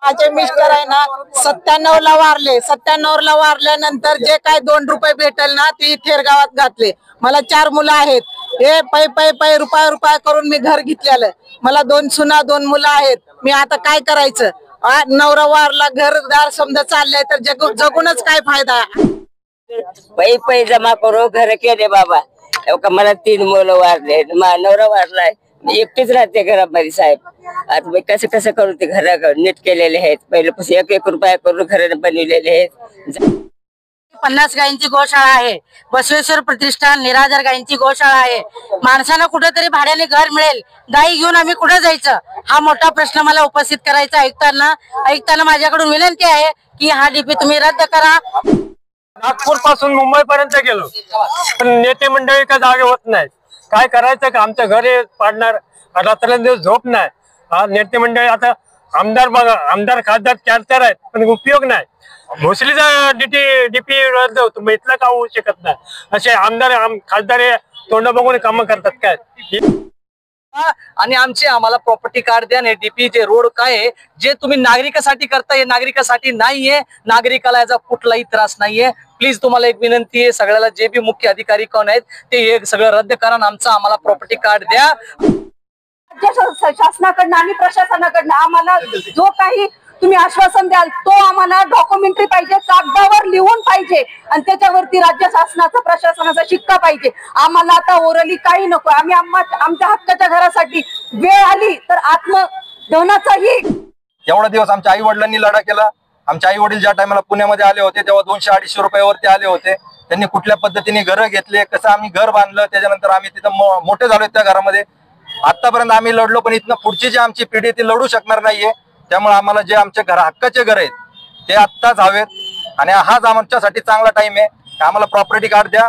माझे मिस्टर आहे ना 97 ला वारले. 97 ला वारल्यानंतर जे काय 2 रुपये भेटेल ना ती थेरगावात घातले. मला 4 मुलं आहेत. हे पै रुपया करून मी घर घेतलेलं. मला 2 सुना 2 मुलं आहेत. मी आता काय करायचं? नवरा वारला, घरदार समजा चाललंय तर जगूनच काय फायदा? पै जमा करू घर केले बाबा. मला 3 मुलं वारले, नवरा वारलाय, एकटीच राहते घरामध्ये साहेब. आता मी कसं करू? ते घर नीट केलेले आहेत. पहिल्यापासून 1 रुपया करून घर बनवलेले आहेत. 50 गायींची गोशाळा आहे. बसवेश्वर प्रतिष्ठान निराधार गायींची गोशाळा आहे. माणसाला कुठेतरी भाड्याने घर मिळेल, गायी घेऊन आम्ही कुठे जायचं? हा मोठा प्रश्न मला उपस्थित करायचा. ऐकताना माझ्याकडून विनंती आहे की हा डीपी तुम्ही रद्द करा. नागपूर पासून मुंबई पर्यंत गेलो, पण नेते मंडळी का जागे होत नाही. काय करायचं का? आमचं घर पाडणार, रात्रंदिवस झोप नाही. हा नेते मंडळी आता आमदार बघा, आमदार खासदार 4 आहेत, पण उपयोग नाही. भोसरीचा डीपी रद्द होतो, मग इथलं का होऊ शकत नाही? असे आमदार खासदार तोंड बघून काम करतात काय? आणि आम्हाला प्रॉपर्टी कार्ड द्या. डीपी जे रोड काय आहे जे तुम्ही नागरिकासाठी करताय, नागरिकासाठी नाहीये. नागरिकाला याचा कुठलाही त्रास नाहीये. प्लीज तुम्हाला एक विनंती आहे, सगळ्याला जे बी मुख्य अधिकारी कोण आहेत ते हे सगळं रद्द करा. आम्हाला प्रॉपर्टी कार्ड द्या. शासनाकडनं आणि प्रशासनाकडनं आम्हाला जो काही तुम्ही आश्वासन द्याल तो आम्हाला डॉक्युमेंटरी पाहिजे, कागदावर लिहून पाहिजे आणि त्याच्यावरती राज्य शासनाचा प्रशासनाचा शिक्का पाहिजे. आम्हाला आता ओरली काही नको. आम्ही आमच्या हक्काच्या घरासाठी वेळ आली तर आत्मदहनाचाही. एवढा दिवस आमच्या आई वडिलांनी लढा केला. आमचे आई वडील ज्या टायमाला पुण्यामध्ये आले होते तेव्हा 200-250 रुपयावरती आले होते. त्यांनी कुठल्या पद्धतीने घरं घेतले, कसं आम्ही घर बांधलं, त्याच्यानंतर आम्ही तिथं मोठे झालो त्या घरामध्ये. आतापर्यंत आम्ही लढलो, पण इथनं पुढची जी आमची पिढी ती लढू शकणार नाहीये. त्यामुळे आम्हाला जे आमचे हक्काचे घर आहेत ते आत्ताच हवेत आणि हाच आमच्यासाठी चांगला टाइम आहे. आम्हाला प्रॉपर्टी कार्ड द्या.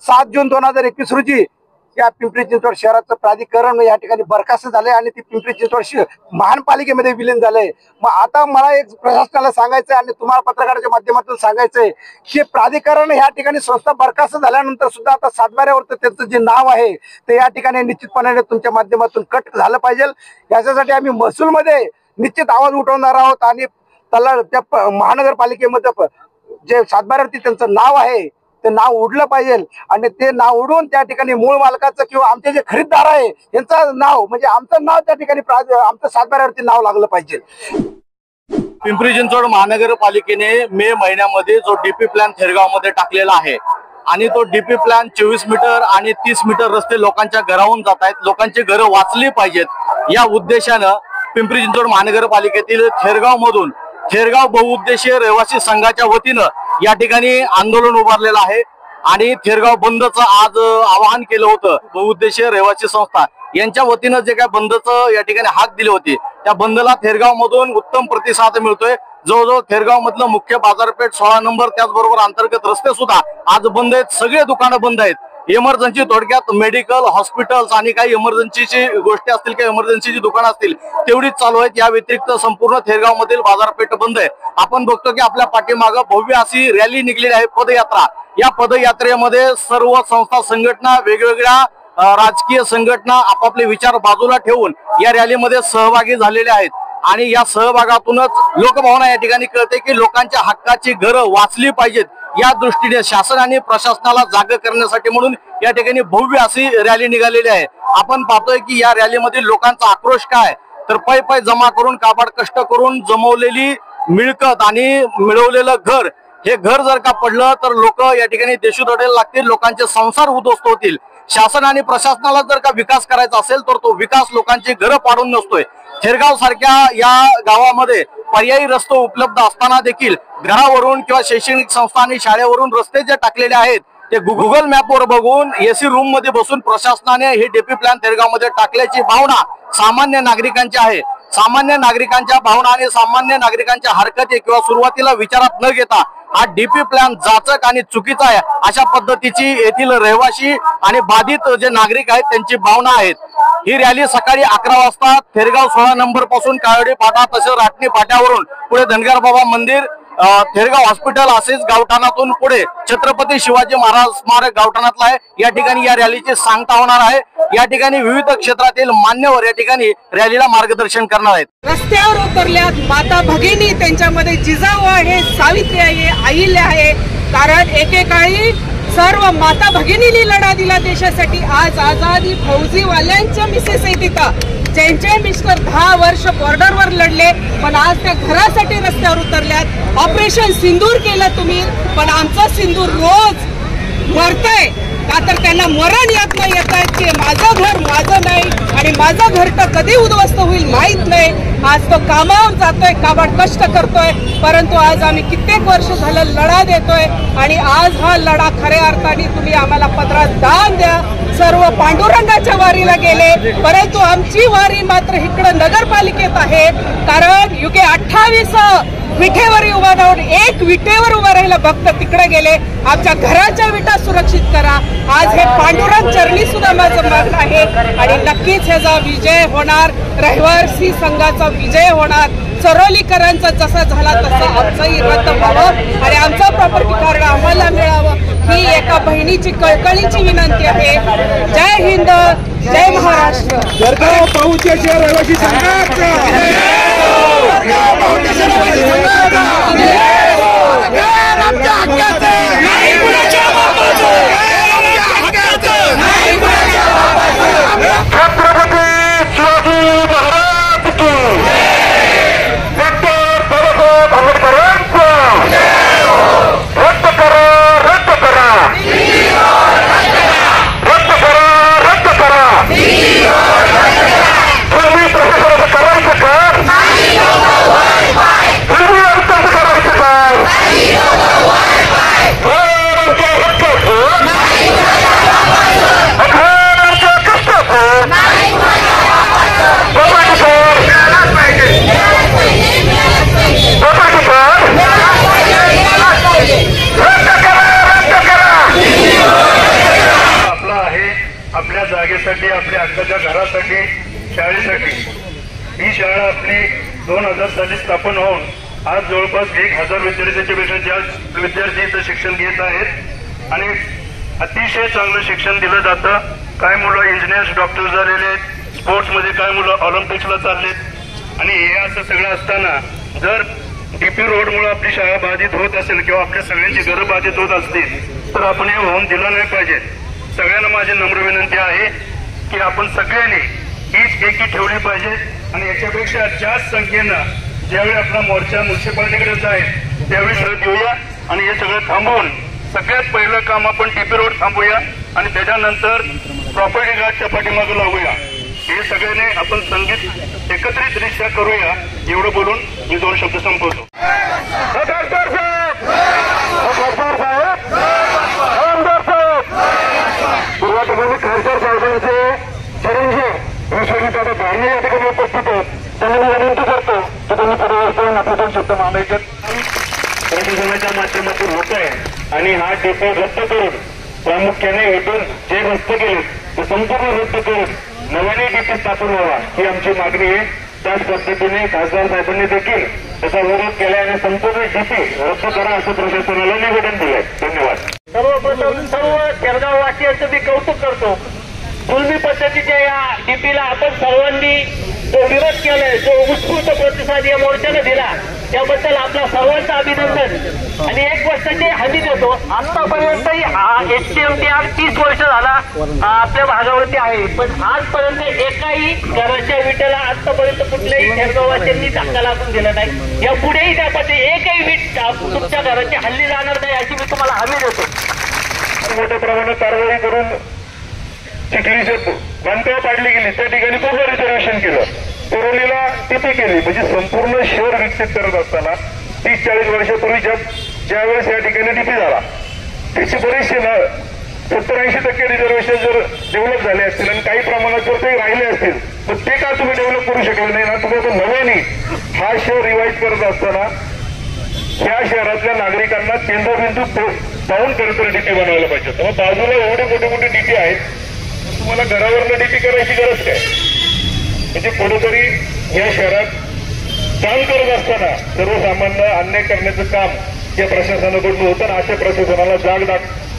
7 जून 2021 रोजी या पिंपरी चिंचवड शहराचं प्राधिकरण या ठिकाणी बरखास्त झालंय आणि ती पिंपरी चिंचवड महानपालिकेमध्ये विलीन झालंय. मग आता मला एक प्रशासनाला सांगायचंय आणि तुम्हाला पत्रकाराच्या माध्यमातून सांगायचंय की प्राधिकरण या ठिकाणी संस्था बरखास्त झाल्यानंतर सुद्धा आता सातबाऱ्यावर त्याचं जे नाव आहे ते या ठिकाणी निश्चितपणे तुमच्या माध्यमातून कट झालं पाहिजे. याच्यासाठी आम्ही महसूलमध्ये निश्चित आवाज उठवणार आहोत आणि त्या महानगरपालिकेमध्ये जे सातबाऱ्यावरती त्यांचं नाव आहे ते नाव उडलं पाहिजे आणि ते नाव उडून त्या ठिकाणी मूळ मालकाचं किंवा आमचे जे खरीददार आहे यांचं नाव म्हणजे आमचं नाव त्या ठिकाणी आमचं सातबाऱ्यावरती नाव लागलं पाहिजे. पिंपरी चिंचवड महानगरपालिकेने मे महिन्यामध्ये जो डीपी प्लॅन थेरगाव मध्ये टाकलेला आहे आणि तो डीपी प्लॅन 24 मीटर आणि 30 मीटर रस्ते लोकांच्या घराहून जात आहेत. लोकांची घरं वाचली पाहिजेत या उद्देशानं पिंपरी चिंचवड महानगरपालिकेतील थेरगाव बहुउद्देशीय रहिवासी संघाच्या वतीनं या ठिकाणी आंदोलन उभारलेलं आहे आणि थेरगाव बंदचं आज आवाहन केलं होतं. बहुउद्देशीय रहिवासी संस्था यांच्या वतीनं जे काय बंदचं या ठिकाणी हाक दिली होती त्या बंदला थेरगाव मधून उत्तम प्रतिसाद मिळतोय. जवळजवळ थेरगाव मधलं मुख्य बाजारपेठ 16 नंबर त्याचबरोबर अंतर्गत रस्ते सुद्धा आज बंद आहेत. सगळे दुकानं बंद आहेत. इमर्जन्सी थोडक्यात मेडिकल, हॉस्पिटल्स आणि काही इमर्जन्सीची गोष्टी असतील किंवा इमर्जन्सीची दुकानं असतील तेवढीच चालू आहेत. या व्यतिरिक्त संपूर्ण थेरगाव मधील बाजारपेठ बंद आहे. आपण बघतो की आपल्या पाठीमागं भव्य अशी रॅली निघलेली आहे, पदयात्रा. या पदयात्रेमध्ये सर्व संस्था संघटना, वेगवेगळ्या राजकीय संघटना आपापले विचार बाजूला ठेवून या रॅलीमध्ये सहभागी झालेले आहेत आणि या सहभागातूनच लोकभावना या ठिकाणी कळते की लोकांच्या हक्काची घरं वाचली पाहिजेत. या दृष्टीने शासन आणि प्रशासनाला जाग करण्यासाठी म्हणून या ठिकाणी भव्य अशी रॅली निघालेली आहे. आपण पाहतोय की या रॅलीमध्ये लोकांचा आक्रोश काय तर पै जमा करून काबाड कष्ट करून जमवलेली मिळकत आणि मिळवलेलं घर, हे घर जर का पडलं तर लोक या ठिकाणी देशोधडीला लागतील, लोकांचे संसार उद्ध्वस्त होतील. शासन आणि प्रशासनाला जर का विकास करायचा असेल तर तो विकास लोकांची घरं पाडून नसतोय. थेरगाव सारख्या या गावामध्ये पर्यायी रस्ते उपलब्ध असताना देखील घरावरून किंवा शैक्षणिक संस्था आणि शाळेवरून रस्ते जे टाकलेले आहेत ते गुगल मॅपवर बघून एसी रूम मध्ये बसून प्रशासनाने हे डीपी प्लॅन थेरगाव मध्ये टाकल्याची भावना सामान्य नागरिकांची आहे. सामान्य नागरिकांच्या भावना आणि सामान्य नागरिकांच्या हरकती किंवा सुरुवातीला विचारात न घेता हा डीपी प्लॅन जाचक आणि चुकीचा आहे अशा पद्धतीची येथील रहिवासी आणि बाधित जे नागरिक आहेत त्यांची भावना आहेत. ही रॅली सकाळी 11 वाजता थेरगाव 16 नंबर पासून काळवडी फाटा तसेच राटणी फाट्यावरून पुढे धनगर बाबा मंदिर थेरगाव हॉस्पिटल असेच गावठाणातून पुढे छत्रपती शिवाजी महाराज स्मारक गावठाणातला आहे. या ठिकाणी या रॅलीची सांगता होणार आहे. या ठिकाणी विविध क्षेत्रातील मान्यवर या ठिकाणी रॅलीला मार्गदर्शन करणार आहेत. रस्त्यावर उतरल्यात माता भगिनी, त्यांच्यामध्ये जिजाऊ आहे, सावित्री आहे, अहिल्या आहे. कारण एकेकाळी सर्व माता भगिनींनी लढा दिला देशासाठी. आज आझादी फौजीवाल्यांच्या मिसेस आहे तिथं, ज्यांचे मिस्टर 10 वर्ष बॉर्डरवर लढले, पण आज त्या घरासाठी रस्त्यावर उतरल्यात. ऑपरेशन सिंदूर केलं तुम्ही, पण आमचं सिंदूर रोज मरतंय का तर त्यांना मरण यातना येत आहेत की माझं घर माझं नाही आणि माझं घरटं कधी उद्ध्वस्त होईल माहित नाही. आज तो कामावर जातोय, काबाड कष्ट करतोय, परंतु आज आम्ही कित्येक वर्ष झालं लढा देतोय आणि आज हा लढा खऱ्या अर्थाने तुम्ही आम्हाला पदरात दान द्या. सर्व पांडुरंगाच्या वारीला गेले, परंतु आमची वारी मात्र इकडं नगरपालिकेत आहे. कारण युगे 28 विठेवर उभा राहून एक विटेवर उभा राहिला भक्त तिकडे गेले. आमच्या घराच्या विटा सुरक्षित करा. आज हे पांडुरंग चरणी सुद्धा माझं मागणं आहे आणि नक्कीच ह्याचा विजय होणार. रहिवासी संघाचा विजय होणार. चरोलीकरांचा जसा झाला तसा आमचाही रद्द व्हावं आणि आमचं प्रॉपर्टी कार्ड आम्हाला मिळावं ही एका बहिणीची कळकळीची विनंती आहे. जय हिंद, जय महाराष्ट्र. आपल्या जागेसाठी, आपल्या हक्काच्या घरासाठी, शाळेसाठी. ही शाळा आपली 2000 साली स्थापन होऊन आज जवळपास 1000 विद्यार्थ्यांच्या जास्त विद्यार्थी इथं शिक्षण घेत आहेत आणि अतिशय चांगलं शिक्षण दिलं जातं. काय मुलं इंजिनियर्स, डॉक्टर झालेले आहेत, स्पोर्ट्समध्ये काय मुलं ऑलिम्पिक्सला चाललेत. आणि हे असं सगळं असताना जर डीपी रोडमुळे आपली शाळा बाधित होत असेल किंवा आपल्या सगळ्यांची घरं बाधित होत असतील तर आपण हे होऊन दिलं नाही पाहिजे. सगळ्यांना माझी नम्र विनंती आहे की आपण सगळ्यांनी हीच एकी ठेवली पाहिजे आणि याच्यापेक्षा जास्त संख्येनं ज्यावेळी आपला मोर्चा म्युन्सिपालिटीकडे जाईल त्यावेळी सगळं देऊया आणि हे सगळं थांबवून सगळ्यात पहिलं काम आपण टीपी रोड थांबूया आणि त्याच्यानंतर प्रॉपर्टी गार्डच्या पाठीमागे लावूया. हे सगळ्यांनी आपण संगीत एकत्रितरित्या करूया. एवढं बोलून मी 2 शब्द संपवतो. सुरुवातीमध्ये खासदार साहेबांचे चिरंजीव विश्वजितदादा धारणे या ठिकाणी उपस्थित आहेत. त्यांना मी विनंती करतो की त्यांनी परिवर्तन आपले 2 शब्द मांडायचे. प्रशासनाच्या माध्यमातून होत आहे आणि हा डेपो रद्द करून प्रामुख्याने इथून जे रस्ते केले ते संपूर्ण रद्द करून नव्याने डेपो स्थापन व्हावा ही आमची मागणी आहे. त्याच पद्धतीने खासदार साहेबांनी देखील त्याचा विरोध केला आणि संपूर्ण डीपी रद्द करा असं प्रशासनाला निवेदन दिलंय. धन्यवाद. सर्वप्रथम सर्व केरगाववासियांचं मी कौतुक करतो. जुलमी पद्धतीच्या या डीपीला आपण सर्वांनी जो विरोध केलाय, जो उत्स्फूर्त प्रतिसाद या मोर्चाने दिला त्याबद्दल आपल्या सर्वांचं अभिनंदन. आणि एक गोष्टची हमी देतो, आतापर्यंत HTMT 30 वर्ष झाला आपल्या भागावरती आहे, पण आजपर्यंत एकाही घराच्या विटेला आतापर्यंत कुठल्याही केरगाववासियांनी धक्का लागून दिला नाही. या पुढेही त्या पद्धती एकही वीट तुमच्या घराची हल्ली जाणार नाही याची मी तुम्हाला हमी देतो. मोठ्या प्रमाणात कारवाई करून चिखलीचे बांधकाम पाडली गेली, त्या ठिकाणी पूर्ण रिझर्वेशन केलं, कोरोलीला तिथे केली. म्हणजे संपूर्ण शहर विकसित करत असताना 30-40 वर्षापूर्वी ज्यावेळेस या ठिकाणी डीपी झाला त्याचे बरेचसे 70-80% रिझर्वेशन जर डेव्हलप झाले असतील आणि काही प्रमाणात जर ते राहिले असतील तर ते का तुम्ही डेव्हलप करू शकले नाही ना? तुम्ही नव्याने हा शहर रिवाईज करत असताना ह्या शहरातल्या नागरिकांना केंद्रबिंदू पाहून खरंतर डीपी बनवायला पाहिजे. तर बाजूला एवढे मोठे मोठे डीपी आहेत, तुम्हाला घरावरनं डीपी करायची गरज काय? म्हणजे कुठेतरी या शहरात काम करत असताना सर्वसामान्य अन्याय करण्याचं काम या प्रशासनाकडून होतं. अशा प्रशासनाला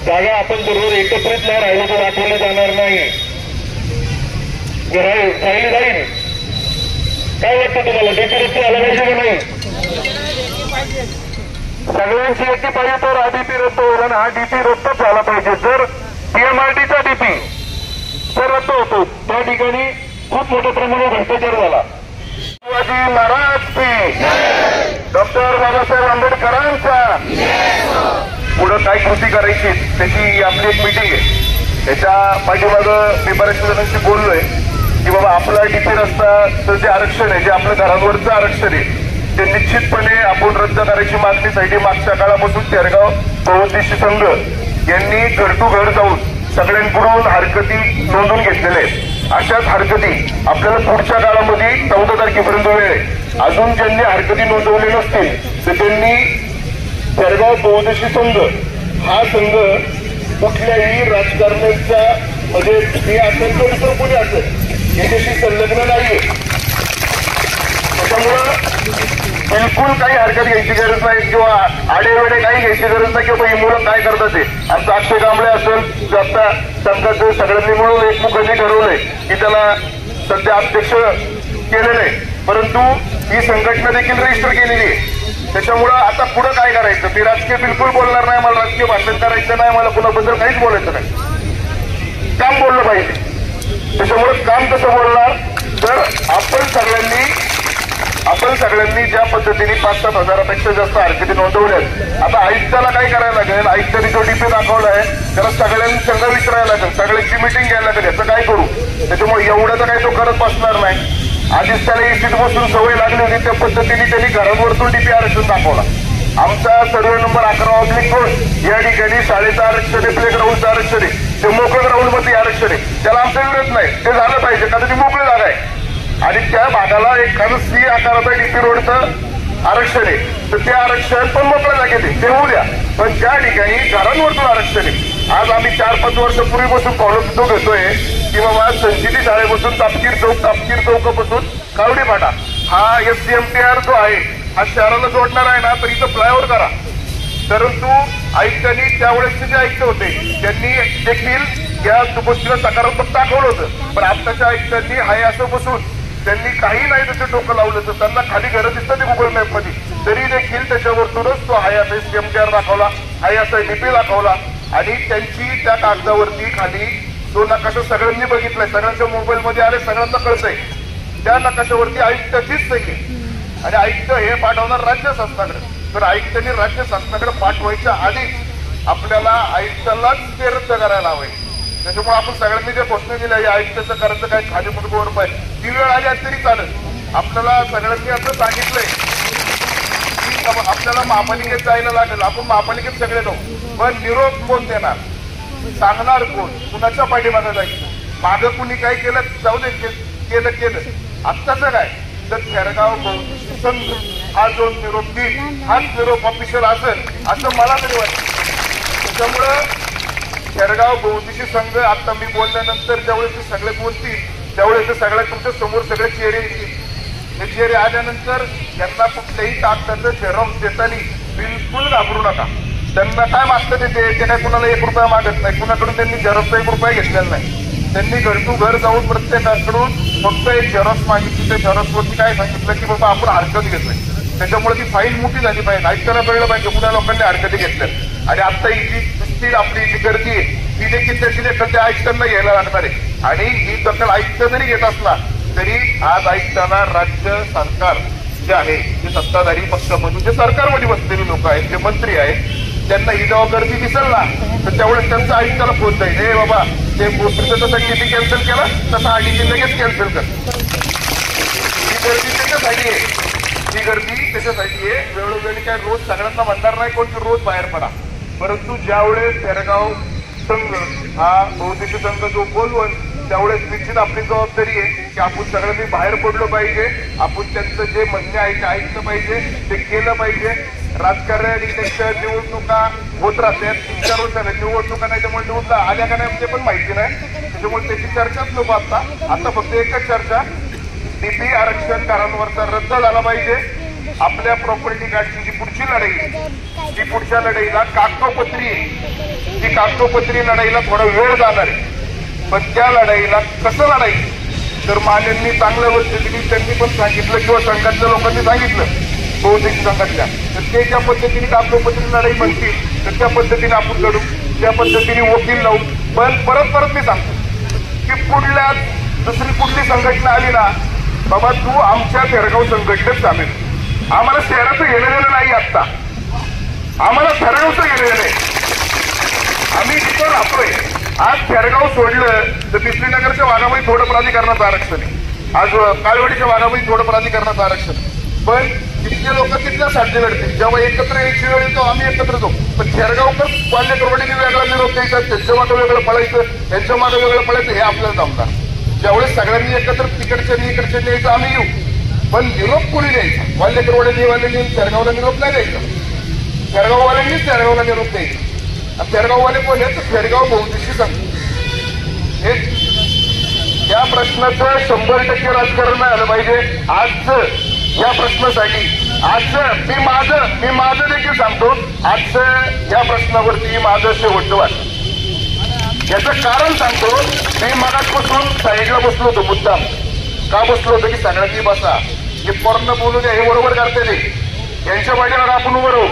जागा आपण बरोबर एकत्रित नाही राहिलो तर वाटवलं जाणार नाही, राहिली जाईल. काय वाटतं तुम्हाला? डीपी रद्द झाला पाहिजे की नाही? सगळ्यांची एकी पाहिजे तर हा डीपी रद्द होईल आणि हा डीपी रद्दच झाला पाहिजे. जर पीएमआरडीचा डीपी जर रद्द होतो त्या ठिकाणी खूप मोठ्या प्रमाणात भ्रष्टाचार झाला. शिवाजी महाराज की, डॉक्टर बाबासाहेब आंबेडकरांचा. पुढं काय कृती करायची त्याची आपली एक मीटिंग आहे. त्याच्या पाठीमागं मी बऱ्याच जणांशी बोललोय की बाबा आपला डीपी रस्ता जे आरक्षण आहे, जे आपल्या घरांवरचं आरक्षण आहे, ते निश्चितपणे आपण रद्द करायची मागणीसाठी मागच्या काळापासून तेरगाव बहुउद्देशीय संघ यांनी घर टू घर जाऊन सगळ्यांकडून हरकती नोंदवून घेतलेल्या आहेत. अशाच हरकती आपल्याला पुढच्या काळामध्ये 14 तारखेपर्यंत वेळ आहे. अजून ज्यांनी हरकती नोंदवले नसतील तर त्यांनी तेरगाव बहुउद्देशीय संघ हा संघ कुठल्याही राजकारणाचा म्हणजे हे असेल तर दुसरं कोणी असेल याच्याशी संलग्न नाहीये. त्याच्यामुळं बिलकुल काही हरकत घ्यायची गरज नाही किंवा आडेवेडे काही घ्यायची गरज नाही किंवा ही मुलं काय करतात ते. आता अक्षय कांबळे असेल आता संघाचं सगळ्यांनी मिळून एकमुखाने ठरवलंय की त्याला सध्या अध्यक्ष केलेलं आहे, परंतु ही संघटना देखील रजिस्टर केलेली आहे. त्याच्यामुळं आता पुढं काय करायचं? मी राजकीय बिलकुल बोलणार नाही, मला राजकीय भाषण करायचं नाही, मला कुणाबद्दल काहीच बोलायचं नाही. काम बोललं पाहिजे. त्याच्यामुळे काम कसं बोलणार तर आपण सगळ्यांनी ज्या पद्धतीने 5-7 हजारापेक्षा जास्त हरकती नोंदवल्यात. आता आयुक्ताला काय करायला लागेल? आयुक्तांनी जो डीपी दाखवला आहे त्याला सगळ्यांनी संघ विचारायला लागेल, सगळ्यांची मिटिंग घ्यायला लागेल, याचं काय करू. त्याच्यामुळे एवढं तर काही तो करत बसणार नाही. आधीच त्याला एसीत बसून सवय लागली होती, त्या पद्धतीने त्यांनी घरांवरतून डीपी आरक्षण दाखवला. आमचा सर्वे नंबर 11/2 या ठिकाणी शाळेचं आरक्षण आहे, प्ले ग्राउंडचं आरक्षण आहे, ते मोकळं ग्राउंड मध्ये आरक्षण आहे. त्याला आमचा विरोध नाही, ते झालं पाहिजे कारण ती मोकळी जागा आहे आणि त्या भागाला एखादं C आकाराचा डीपी रोडचं आरक्षण आहे तर ते आरक्षण पण मोकळ्या जागेत आहे, ते होऊ द्या. पण त्या ठिकाणी घरांवरतून आरक्षण आहे. आज आम्ही 4-5 वर्षापूर्वीपासून फॉलो घेतोय की बाबा संचिती शाळेपासून तापकीर चौकापासून कावडी फाटा हा SCMTR जो आहे हा शहराला जोडणार आहे ना, तर इथं फ्लायओव्हर करा. परंतु आयुक्तांनी त्यावेळेसचे जे आयुक्त होते त्यांनी देखील या गोष्टीला सकारात्मक दाखवलं होतं, पण आत्ताच्या आयुक्तांनी हाय असं बसून त्यांनी काही नाही त्याचं डोकं लावलं तर त्यांना खाली घर दिसतं ते गुगल मॅप मध्ये, तरी देखील त्याच्यावरतूनच तो हाय असा SCMTR दाखवला, हाय असा डीपी दाखवला आणि त्यांची त्या कागदावरती खाली तो नकाशा सगळ्यांनी बघितलाय, सगळ्यांच्या मोबाईल मध्ये आले, सगळ्यांना कळतंय. त्या नकाशावरती आयुक्ताचीच सही आणि आयुक्त हे पाठवणार राज्य शासनाकडे. तर आयुक्तांनी राज्य शासनाकडे पाठवायच्या आधीच आपल्याला आयुक्तालाच ते रद्द करायला हवंय. त्याच्यामुळे आपण सगळ्यांनी जे घोषणा दिल्या या आयुक्ताचं करायचं काय खाली मुठभर पाहिजे, ती वेळ आली तरी चालेल. आपल्याला सगळ्यांनी असं सांगितलंय की आपल्याला महापालिकेत जायला लागेल, आपण महापालिकेत सगळे जाऊ, पण निरोप कोण देणार, सांगणार कोण, कुणाच्या पाठीमागं जायचं, मागं कुणी काय केलं जाऊ दे, केलं. आत्ताचं काय तर तेरगाव बहुउद्देशीय संघ हा जो निरोप देईल हाच निरोप ऑफिशियल असेल असं मला तरी वाटतं. त्याच्यामुळं तेरगाव बहुउद्देशीय संघ आता मी बोलल्यानंतर ज्यावेळेस ते सगळे बोलतील त्यावेळेस ते सगळ्या तुमच्या समोर सगळे चेहरे येतील. हे चेहरे आल्यानंतर त्यांना कुठल्याही कागदाचं झेरॉक्स देताना बिलकुल घाबरू नका. त्यांना काय मागतं ते काय कुणाला 1 रुपया मागत नाही, कुणाकडून त्यांनी झेरॉक्सचा 1 रुपया घेतलेला नाही. त्यांनी घर टू घर जाऊन प्रत्येकाकडून फक्त एक झेरॉक्स मागितली, त्या झेरॉक्सवरती काय सांगितलं की बाबा आपण हरकत घेतोय. त्याच्यामुळे ती फाईल मोठी झाली पाहिजे, ऐकायला कळलं पाहिजे कुणा लोकांनी हरकती घेतल्या. आणि आता ही जी आपली जी गर्दी आहे ती देखील त्याची दखल त्या आयुक्तांना घ्यायला लागणार आहे. आणि ही दखल आयुक्त जरी घेत असला तरी आज आयुक्तांना राज्य सरकार जे आहे जे सत्ताधारी पक्षामधून जे सरकारमध्ये बसलेले लोक आहेत, जे मंत्री आहेत, त्यांना ही जेव्हा गर्दी दिसेल ना तर त्यावेळेस त्यांचा आयुक्ताला फोन जाईल, हे बाबा ते गोष्टीचं तसं किती कॅन्सल केला तसं हा डीपी लगेच कॅन्सल कर. ही गर्दी त्याच्यासाठी आहे, ही गर्दी त्याच्यासाठी आहे. वेळोवेळी काय रोज सगळ्यांना म्हणणार नाही कोण की रोज बाहेर पडा, परंतु ज्यावेळेस तेरगाव संघ हा बहुउद्देशीय संघ जो बोलवून त्यावेळेस निश्चित आपली जबाबदारी आहे की आपण सगळ्यांनी बाहेर पडलो पाहिजे, आपण त्यांचं जे म्हणणे आहे ते ऐकलं पाहिजे, ते केलं पाहिजे. राजकारण इलेक्शन निवडणुका होत राहतात, 3-4 वर्ष झाल्या निवडणुका नाही, त्यामुळे निवडणुका आल्या का नाही ते पण माहिती नाही. त्याच्यामुळे त्याची चर्चाच नको आता फक्त एकच चर्चा डीपी आरक्षणकारांवरचा रद्द झाला पाहिजे. आपल्या प्रॉपर्टी कार्डची जी पुढची लढाई, ती पुढच्या लढाईला कागदोपत्री, ती कागदोपत्री लढाईला थोडा वेळ जाणार आहे. पण त्या लढाईला कसं लढायचं तर मान्यांनी चांगल्या पद्धतीने त्यांनी पण सांगितलं किंवा संघातल्या लोकांनी सांगितलं, बहुतेक संघातल्या, तर ते ज्या पद्धतीने कागदोपत्री लढाई म्हणतील तर त्या पद्धतीने आपण लढू, त्या पद्धतीने वकील लावू. पण परत मी सांगतो की पुढल्या दुसरी कुठली संघटना आली ना, बाबा तू आमच्या थेरगाव संघटनेत सामील. आम्हाला शहराचं घेणं देणं नाही, आता आम्हाला थेरगावचं घेणं नाही. आम्ही तिथं राहतोय. आज थेरगाव सोडलं तर पिंपरीनगरच्या भागामध्ये थोडं प्राधिकरणाचं आरक्षण आहे, आज काळवडीच्या भागामध्ये थोडं प्राधिकरणाचं आरक्षण. पण तिथले लोक तिथल्या साध्य लढतील. जेव्हा एकत्र यायची वेळ येतो आम्ही एकत्र जाऊ. पण थेरगावकर वाल्यकरवाडीने वेगळा निरोप द्यायचा, त्यांच्या मागं वेगळं पळायचं, त्यांच्या मागं वेगळं पळायचं, हे आपल्याला जमणार. ज्यावेळेस सगळ्यांनी एकत्र तिकडच्या इकडच्या न्यायचं आम्ही येऊ, पण निरोप कोणी द्यायचा? वाल्यकरवाड्याने थेरगावला निरोप नाही द्यायचा, थेरगाववाल्यांनीच थेरगावला निरोप द्यायचा. आणि थेरगाववाले कोण आहेत तर थेरगाव बहुदिशी सांगतो. हे या प्रश्नाचं 100% राजकारण झालं पाहिजे. आजचं या प्रश्नासाठी आजचं मी माझं देखील सांगतो, आजचं या प्रश्नावरती माझं शेवटचं वाटतं. याचं कारण सांगतो. मी मगाचपासून साईडला बसलो होतो, मुद्दाम का बसलो होतो की सगळ्यांनी बसा, हे पूर्ण बोलू द्या, हे बरोबर करते ते, यांच्या पाठीवर आपण उभं राहू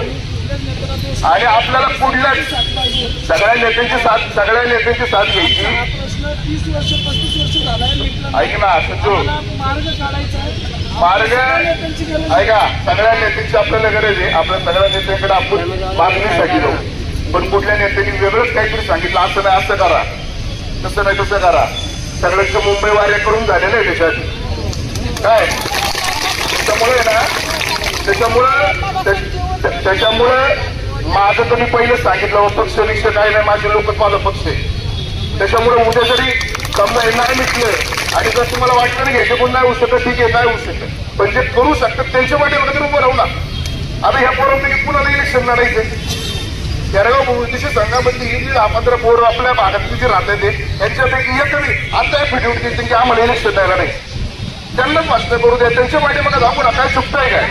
आणि आपल्याला पुढल्याच सगळ्या नेत्यांची साथ घ्यायची. ऐक ना सज्जू, मार्ग ऐका, सगळ्या नेत्यांची आपल्याला गरज आहे. आपल्या सगळ्या नेत्यांकडे आपण मागणीसाठी जाऊ. पण कुठल्या नेत्यांनी वेगळंच काहीतरी सांगितलं, असं नाही असं करा, तसं नाही तसं करा. सगळ्यांचं मुंबई वाऱ्या करून झालेलं आहे त्याच्यात काय. त्याच्यामुळं माझं तर मी पहिलेच सांगितलं, पक्ष निष्ठ काय नाही, माझे लोकच माझा पक्ष आहे. त्याच्यामुळे उद्या जरी समजा हे नाही मिटलं आणि जर तुम्हाला वाटलं नाही घ्यायचे कोण नाही होऊ शकत, ठीक आहे नाही होऊ शकत, पण जे करू शकतात त्यांच्या पाठीवर उभं राहू ना. आता ह्या पोरांपैकी कुणाला इलेक्शन लढायचं? थेरगाव बहुउद्देशीय संघामधली ही जी 10-15 पोरं आपल्या भागातली जी राहतात त्यांच्यापैकी एकही आता फिटवून देतील की आम्हाला इलेक्शन द्यायला नाही. त्यांनाच भाषण करू द्या, त्यांच्या पाठीमागे जाऊ ना, काय चुकतंय काय?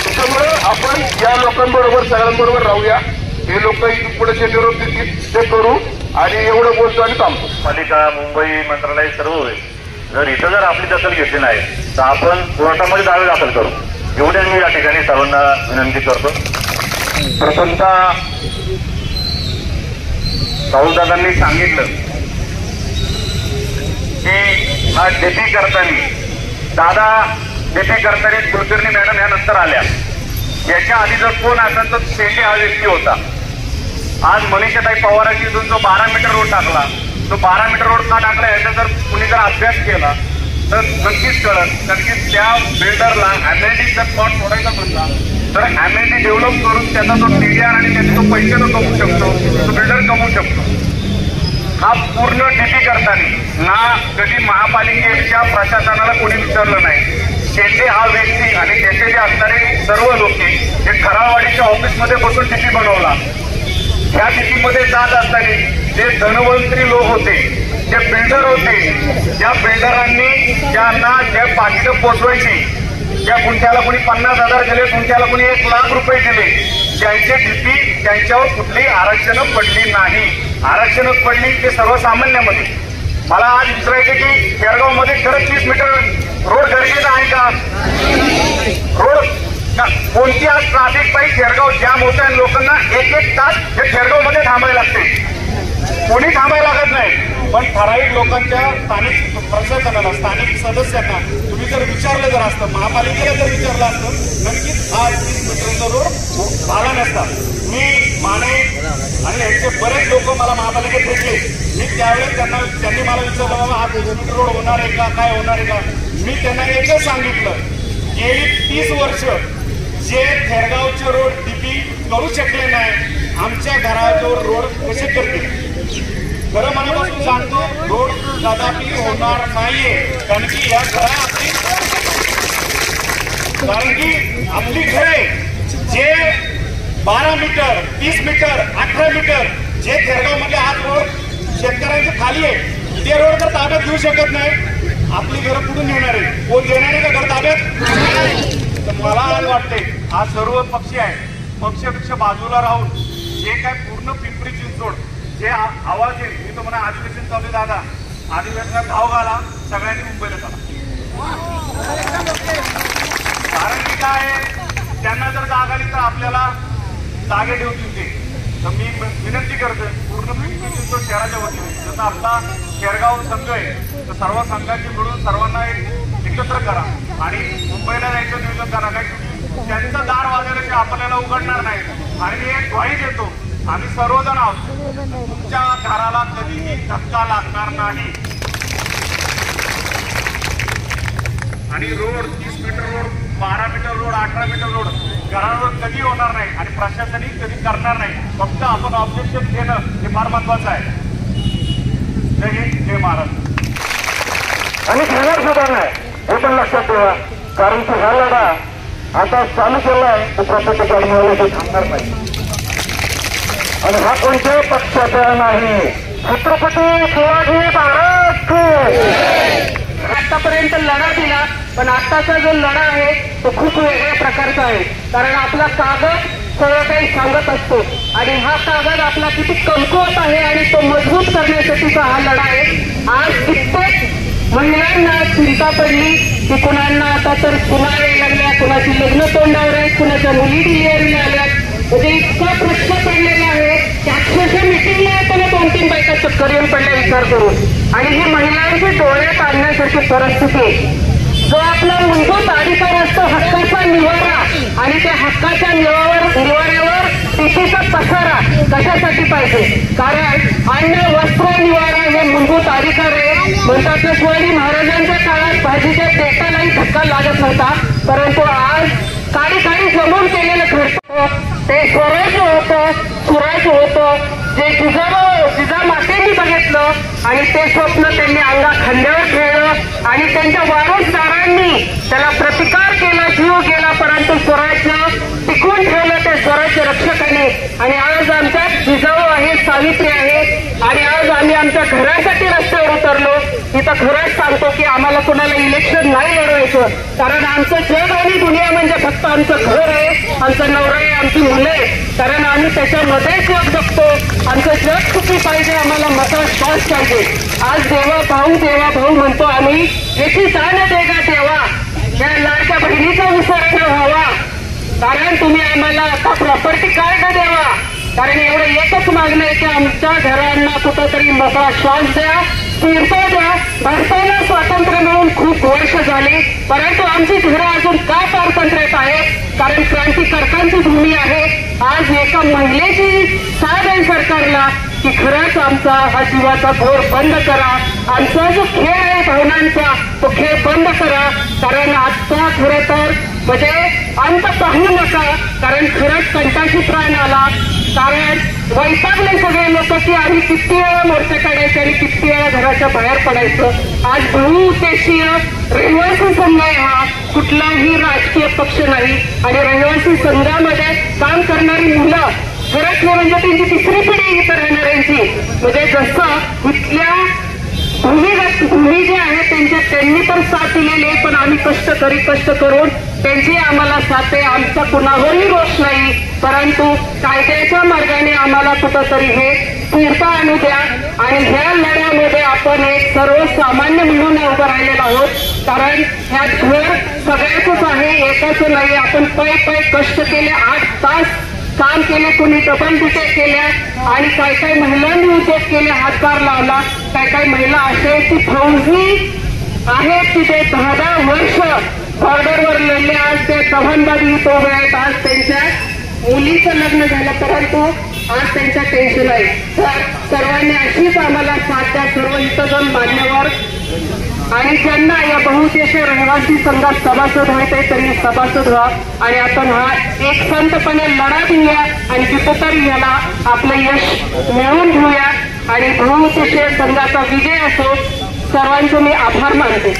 त्याच्यामुळे आपण या लोकांबरोबर सगळ्यांबरोबर राहूया. हे लोक इथून पुढे जे निरोप देतील ते करू आणि एवढं बोलतो आणि थांबतो. पालिका, मुंबई मंत्रालय सर्व होईल. जर इथं जर आपली दखल घेतली नाही तर आपण कोर्टामध्ये दावे दाखल करू. एवढ्याच मी या ठिकाणी सर्वांना विनंती करतो. प्रथमतः राहुलदादांनी सांगितलं की हा डीपी करताना दादा डीपी करताना कुलकर्णी मॅडम या नंतर आल्या. याच्या आधी जर कोण असेल तर शेंडे हा व्यक्ती होता. आज मनीषाताई पवारांनी जो 12 मीटर रोड टाकला, तो 12 मीटर रोड का टाकला याचा जर कुणी जर अभ्यास केला तर नक्कीच कळत. कारण की त्या बिल्डरला अमेनिटीचा स्पॉट सोडायचा म्हणला तर अमेनिटी डेव्हलप करून त्याचा जो टीडीआर आणि त्याचे जो पैसे तो कमवू शकतो, तो बिल्डर कमवू शकतो. हा पूर्ण डीपी करताना ना कधी महापालिकेच्या प्रशासनाला कोणी विचारलं नाही. शेंडे हा व्यक्ती आणि त्याचे जे असणारे सर्व लोक हे खरावाडीच्या ऑफिसमध्ये बसून डीपी बनवला. ह्या डीपीमध्ये जात असताना जे धनवंतरी लोक होते, जे बिल्डर होते, ज्या बिल्डरांनी ज्यांना ज्या पाकिटं पोचवायची, ज्या गुंठ्याला कोणी 50,000 दिले, गुंठ्याला कोणी 1 लाख रुपये दिले, ज्यांचे डीपी त्यांच्यावर कुठलीही आरक्षणं पडली नाही. आरक्षणच पडली ते सर्वसामान्यामध्ये. मला आज विचारायचं की थेरगावमध्ये खरंच 30 मीटर रोड गरजेचा आहे का? रोड कोणती आज ट्रॅफिक पाहिजे थेरगाव जाम होत आहे, लोकांना 1-1 तास हे थेरगावमध्ये थांबायला लागते. कोणी थांबायला लागत नाही. पण ठराविक लोकांच्या स्थानिक प्रशासनाला, स्थानिक सदस्यांना तुम्ही जर विचारलं जर असतं, महापालिकेला जर विचारलं असतं, नक्कीच हा 30 मीटरचा रोड झाला नसता. मी माने आणि यांचे बरेच लोक मला महापालिकेत भेटले. मी त्यावेळेस त्यांनी मला विचारलं, बाबा हा 30 मीटर रोड होणार आहे का, काय होणार आहे का? मी त्यांना एकच सांगितलं, गेली 30 वर्ष जे थेरगावचे रोड डीपी करू शकले नाही, आमच्या घरावर रोड कसे करतील? खरं मनापासून सांगतो, रोड कदापि होणार नाहीये. कारण की या कारण की आपली घरे जे 12 मीटर, 30 मीटर, 18 मीटर जे थेरगाव मध्ये आज रोड शेतकऱ्यांचे खाली आहे, ते रोड तर ताब्यात घेऊ शकत नाही, आपली घरं कुठून घेणार आहे? कोण घेणार आहे का घर ताब्यात? तर मला आज वाटते हा सर्व पक्षी आहे, पक्षापेक्षा बाजूला राहून जे काय पूर्ण पिंपरी चिंचवड जे आवाज येईल, मी तो म्हणा अधिवेशन चालू दादा, अधिवेशनात धाव घाला, सगळ्यांनी मुंबईला चला. कारण की काय त्यांना जर जाग आली तर आपल्याला जागे ठेवतील ते. तर मी विनंती करतोय पूर्ण पिंपरी चिंचवड शहराच्या वतीने, जसं आपला शेरगाव संघ आहे तर सर्व संघांची मिळून सर्वांना एकत्र करा आणि मुंबईला जायचं नियोजन करा. काही त्यांचं दार वाजायला आपल्याला उघडणार नाही. आणि मी एक ग्वाही देतो, आम्ही सर्वजण आहोत, तुमच्या घराला कधीही धक्का लागणार नाही. आणि road 30 metre road, 12 metre road, 18 metre road घरावर कधी होणार नाही आणि प्रशासनिक कधी करणार नाही. फक्त आपण ऑब्जेक्शन घेणं हे फार महत्वाचं आहे. जय हिंद, जय महाराष्ट्र. आणि घेणार सुद्धा नाही हे पण लक्षात ठेवा, कारण की हा लढा आता चालू केलाय तो प्रत्येक काढण्याला थांबणार नाही. आणि हा कोणत्याही पक्षाचा नाही, छत्रपती शिवाजी महाराज. आतापर्यंत लढा दिला, पण आताचा जो लढा आहे तो खूप वेगळ्या प्रकारचा आहे. कारण आपला कागद सगळं काही सांगत असतो आणि हा कागद आपला किती कमकुवत आहे आणि तो मजबूत करण्यासाठीचा हा लढा आहे. आज कित्येक महिलांना चिंता पडली की कुणांना आता तर पुन्हा यायला लागल्या, कुणाची लग्न तोंडावर आहेत, कुणाच्या मुली डिलिव्हरीला आल्यात. म्हणजे इतका प्रश्न पडलेला आहे की अक्षरशः मिटिंगला येताना 2-3 बायका चक्कर येऊन पडल्या विचार करून. आणि ही महिलांची डोळ्यात आणण्यासारखी परिस्थिती. जो आपला मूलभूत अधिकार असतो हक्काचा निवारा, आणि त्या हक्काच्या निवाऱ्यावर टीसीचा पसारा कशासाठी पाहिजे? कारण अन्न वस्त्र निवारा हे मूलभूत अधिकार आहे. म्हणतात शिवाजी महाराजांच्या काळात भाजीच्या पेटालाही धक्का लागत नव्हता, परंतु आज काळी काळी जमून केलेलं घडतं ते स्वराज्य होतं, सुराज्य होतं. जे जिजामातेंनी बघितलं आणि ते स्वप्न त्यांनी अंगा खांद्यावर ठेवलं आणि त्यांच्या वारसदारांनी त्याला प्रतिकार केला, जीव गेला, परंतु स्वराज्य टिकवून ठेवलं ते स्वराज्य रक्षकांनी. आणि आज आमच्यात जिजाऊ आहे, सावित्री आहे आणि आज आम्ही आमच्या घरासाठी रस्त्यावर उतरलो. इथं खरंच सांगतो की आम्हाला कोणाला इलेक्शन नाही लढवायचं, कारण आमचं जग आणि दुनिया म्हणजे फक्त आमचं घर आहे, आमचा नवरा आहे, आमची मुलं आहे. कारण आम्ही त्याच्यामध्येच जग जगतो. आमचं जग सुखी पाहिजे, आम्हाला मता श्वास पाहिजे. आज देवा भाऊ म्हणतो आम्ही, याची जाण देगा देवा, या लाडक्या बहिणीचा विसर न व्हावा. कारण तुम्ही आम्हाला आता प्रॉपर्टी कार्ड द्यावा. कारण एवढं एकच मागणं आहे की आमच्या घरांना कुठंतरी मोकळा श्वास द्या, स्थिरता द्या. भारताला स्वातंत्र्य मिळून खूप वर्ष झाली, परंतु आमची घरं अजून का पारतंत्र्यात आहेत? कारण क्रांतिकारकांची भूमी आहे. आज एका महिलेची साथ आहे सरकारला की खरंच आमचा हा जीवाचा घोर बंद करा. आमचा जो खेळ आहे भावनांचा तो खेळ बंद करा. कारण आजचा खरं तर म्हणजे अंत पाहू नका, कारण खरंच कंटाशी प्राण आला. कारण वैतागले सगळे लोक की आम्ही किती वेळा मोर्चा काढायचे आणि किती वेळा घराच्या बाहेर पडायचं. आज बहुउद्देशीय रहिवासी संघ आहे हा, कुठलाही राजकीय पक्ष नाही. आणि रहिवासी संघामध्ये काम करणारी मुलं खरंच म्हणजे त्यांची तिसरी पिढी इथं राहणाऱ्यांची, म्हणजे जसं इथल्या भूमी जे आहे त्यांनी तर साथ दिलेली आहे, पण आम्ही कष्ट करून त्यांची आम्हाला साथ आहे. आमचा कुणावरही रोष नाही, परंतु कायद्याच्या मार्गाने आम्हाला कुठंतरी हे स्थिरता आणू द्या. आणि ह्या लढ्यामध्ये आपण एक सर्वसामान्य म्हणून उभं राहिलेलो आहोत. कारण ह्यात घर सगळ्याच आहे, एकाच नाही. आपण पै कष्ट केले, 8 तास काम केले, कोणी डबल ड्युट्या केल्या आणि काही महिलांनी उद्योग केले, हातभार लावला. काही महिला असे की फौजी आहेत की ते 10 वर्ष बॉर्डरवर लढले. आज ते तव्हांबादी इथं उभे आहेत. आज त्यांच्या मुलीचं लग्न झालं, परंतु आज त्यांच्या टेन्शन आहे. तर सर्वांनी अशीच आम्हाला साथ द्या, सर्व इथं जाऊन मान्यवर आणि ज्यांना या बहुउद्देशीय रहिवासी संघात सभासद व्हायचे त्यांनी सभासद व्हा. आणि आपण हा एक संतपणे लढा देऊया आणि कुठंतरी याला आपलं यश मिळवून घेऊया आणि बहुउद्देशीय संघाचा विजय असो. सर्वांचे मी आभार मानते.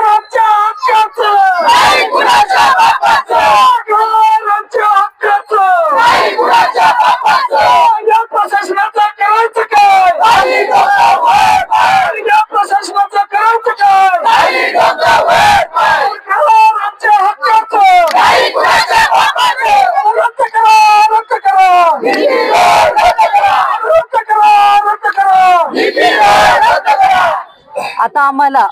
आमच्या हक्काचं नाही कुणाच्या बापाचं. आता आम्हाला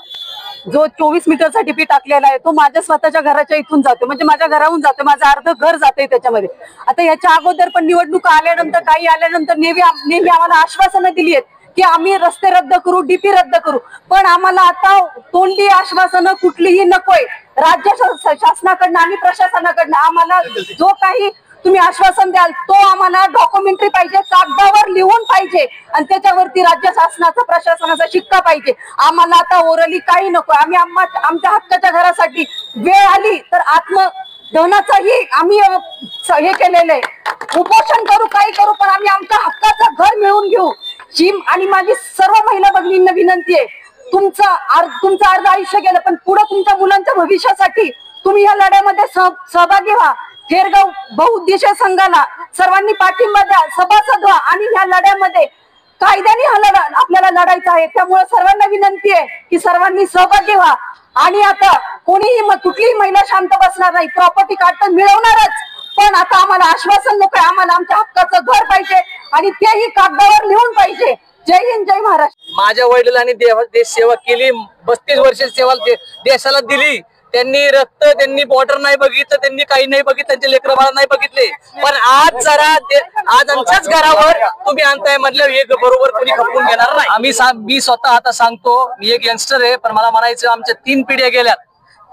जो 24 मीटरचा डीपी टाकलेला आहे तो माझ्या स्वतःच्या घराच्या इथून जातो, म्हणजे माझ्या घराहून जातो, माझं अर्ध घर जाते त्याच्यामध्ये. आता याच्या अगोदर पण निवडणुका आल्यानंतर काही आल्यानंतर नेहमी आम्हाला आश्वासनं दिली आहेत की आम्ही रस्ते रद्द करू, डीपी रद्द करू, पण आम्हाला आता तोंडी आश्वासनं कुठलीही नकोय. राज्य शासनाकडनं आणि प्रशासनाकडनं आम्हाला जो काही तुम्ही आश्वासन द्याल तो आम्हाला डॉक्युमेंटरी पाहिजे, कागदावर लिहून पाहिजे आणि त्याच्यावरती राज्य शासनाचा प्रशासनाचा शिक्का पाहिजे. आम्हाला आता ओरली काही नको. आम्ही आमच्या हक्काच्या घरासाठी वेळ आली तर आत्मदहनाचाही आम्ही हे केलेलं आहे, उपोषण करू, काही करू, पण आम्ही आमच्या हक्काचं घर मिळवून घेऊ. आणि माझी सर्व महिला भगिनींना विनंती आहे, तुमचं अर्ध आयुष्य गेलं पण पुढे तुमच्या मुलांच्या भविष्यासाठी तुम्ही या लढ्यामध्ये सहभागी व्हा. थेरगाव बहुउद्देशीय संघाला सर्वांनी पाठिंबा द्या, सभासद व्हा आणि या लढ्यामध्ये कायद्याने आपल्याला लढायचं आहे. त्यामुळे सर्वांना विनंती आहे की सर्वांनी सहभागी व्हा. आणि आता कुठलीही महिला शांत बसणार नाही. प्रॉपर्टी कार्ड तर मिळवणारच, पण आता आम्हाला आश्वासन नको आहे. आम्हाला आमच्या हक्काचं घर पाहिजे आणि तेही कागदावर लिहून पाहिजे. जय हिंद, जय महाराष्ट्र. माझ्या वडिलांनी देश सेवा केली, 35 वर्ष सेवा देशाला दिली. त्यांनी रक्त, त्यांनी बॉर्डर नाही बघितलं, त्यांनी काही नाही बघितलं, त्यांचे लेकरं बाळ नाही बघितले. पण आज आमच्याच घरावर तुम्ही आणताय म्हटलं हे बरोबर कोणी खपवून घेणार नाही. मी स्वतः आता सांगतो, मी एक यंगस्टर आहे, पण मला म्हणायचं आमच्या 3 पिढ्या गेल्यात,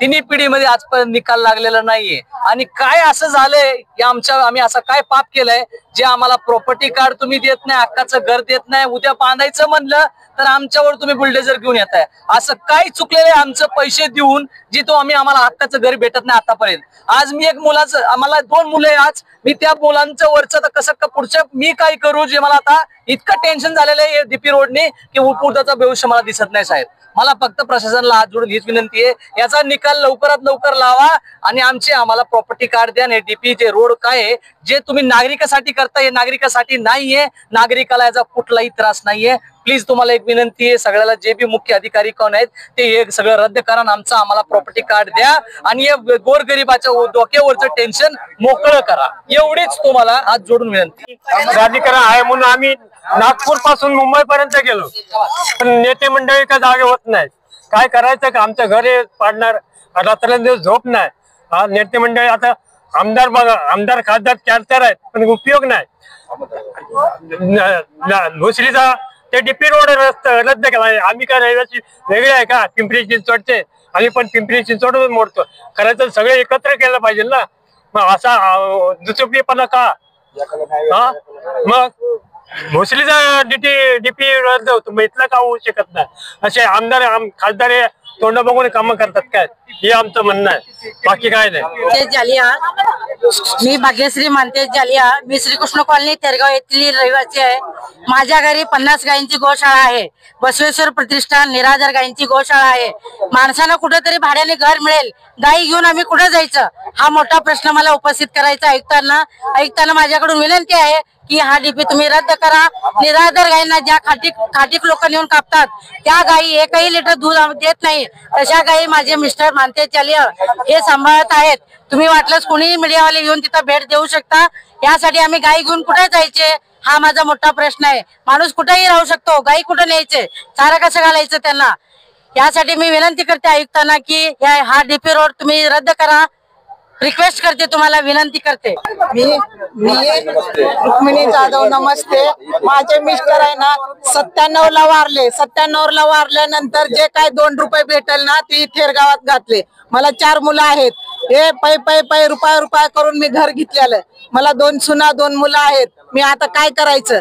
3 पिढीमध्ये आजपर्यंत निकाल लागलेला नाहीये. आणि काय असं झालंय की आम्ही असं काय पाप केलंय जे आम्हाला प्रॉपर्टी कार्ड तुम्ही देत नाही, हक्काचं घर देत नाही. उद्या बांधायचं म्हणलं तर आमच्यावर तुम्ही बुलडोझर घेऊन येताय. असं काय चुकलेलं आहे आमचं पैसे देऊन जिथं आम्हाला हक्काचं घर भेटत नाही आतापर्यंत. आज मी एक आम्हाला 2 मुलं आहे. आज मी त्या मुलांचं वरचं तर कसं पुढचं मी काय करू, जे मला आता इतकं टेन्शन झालेलं आहे डीपी रोडने की पुढचा भविष्य मला दिसत नाही. साहेब, मला फक्त प्रशासनाला हात जोडून हीच विनंती आहे, याचा निकाल लवकरात लवकर लावा आणि आम्हाला प्रॉपर्टी कार्ड द्या. आणि डीपी जे रोड काय आहे जे तुम्ही नागरिकासाठी करता, हे नागरिकासाठी नाहीये. नागरिकाला याचा कुठलाही त्रास नाहीये. प्लीज तुम्हाला एक विनंती आहे, सगळ्याला जे बी मुख्य अधिकारी कोण आहेत ते हे सगळं रद्द करा, आम्हाला प्रॉपर्टी कार्ड द्या आणि हे गोरगरिबाच्या डोक्यावरचं टेन्शन मोकळं करा. एवढीच तुम्हाला हात जोडून विनंती. प्राधिकरण आहे म्हणून आम्ही नागपूर पासून मुंबई पर्यंत गेलो, पण नेते मंडळी का जागे होत नाही. काय करायचं का, आमचं घर हे पाडणार, रात्रंदिवस झोप नाही. हा नेते मंडळी आता आमदार बघा, आमदार खासदार 4 आहेत पण उपयोग नाही. भोसरीचा ते डीपी रोड रद्द केला. आम्ही काय रहिवासी वेगळे आहे का पिंपरी चिंचवडचे? आम्ही पण पिंपरी चिंचवड मोडतो. खरं सगळे एकत्र केलं पाहिजे ना. मग असा दुसरीपणा का? हा मग भोसरीचा डीपी रद्द होतो, मग इथला का होऊ शकत नाही? असे आमदार खासदार तोंड बघून कामं करतात काय, हे आमचं म्हणणं आहे, बाकी काय नाही. जालिया, मी भाग्यश्री मानतेश जालिया, मी श्रीकृष्ण कॉलनी थेरगाव येथील रहिवासी आहे. माझ्या घरी 50 गायींची गोशाळा आहे. बसवेश्वर प्रतिष्ठान निराधार गायींची गोशाळा आहे. माणसांना कुठेतरी भाड्याने घर मिळेल, गायी घेऊन आम्ही कुठे जायचं, हा मोठा प्रश्न मला उपस्थित करायचा. आयुक्तांना माझ्याकडून विनंती आहे की हा डीपी तुम्ही रद्द करा. निराधार गायींना ज्या खाटीक लोक नेऊन कापतात त्या गायी 1ही लिटर दूध देत नाही, तशा गायी माझे मिस्टर मानतेश जालिया हे सांभाळत आहेत. तुम्ही वाटलंच कोणी मीडियावाले येऊन तिथं भेट देऊ शकता. यासाठी आम्ही गायी घेऊन कुठे जायचे हा माझा मोठा प्रश्न आहे. माणूस कुठेही राहू शकतो, गायी कुठे न्यायचे, चारा कसं घालायचं त्यांना. यासाठी मी विनंती करते आयुक्तांना की हा डीपी रोड तुम्ही रद्द करा. रिक्वेस्ट करते, तुम्हाला विनंती करते. मी रुक्मिणी जाधव, नमस्ते. माझे मिस्टर आहे ना 97ला वारले. 97ला वारल्यानंतर जे काय 2 रुपये भेटेल ना ती थेरगावात घातले. मला 4 मुलं आहेत. हे पै रुपया करून मी घर घेतलेलं. मला 2 सुना 2 मुलं आहेत. मी आता काय करायचं?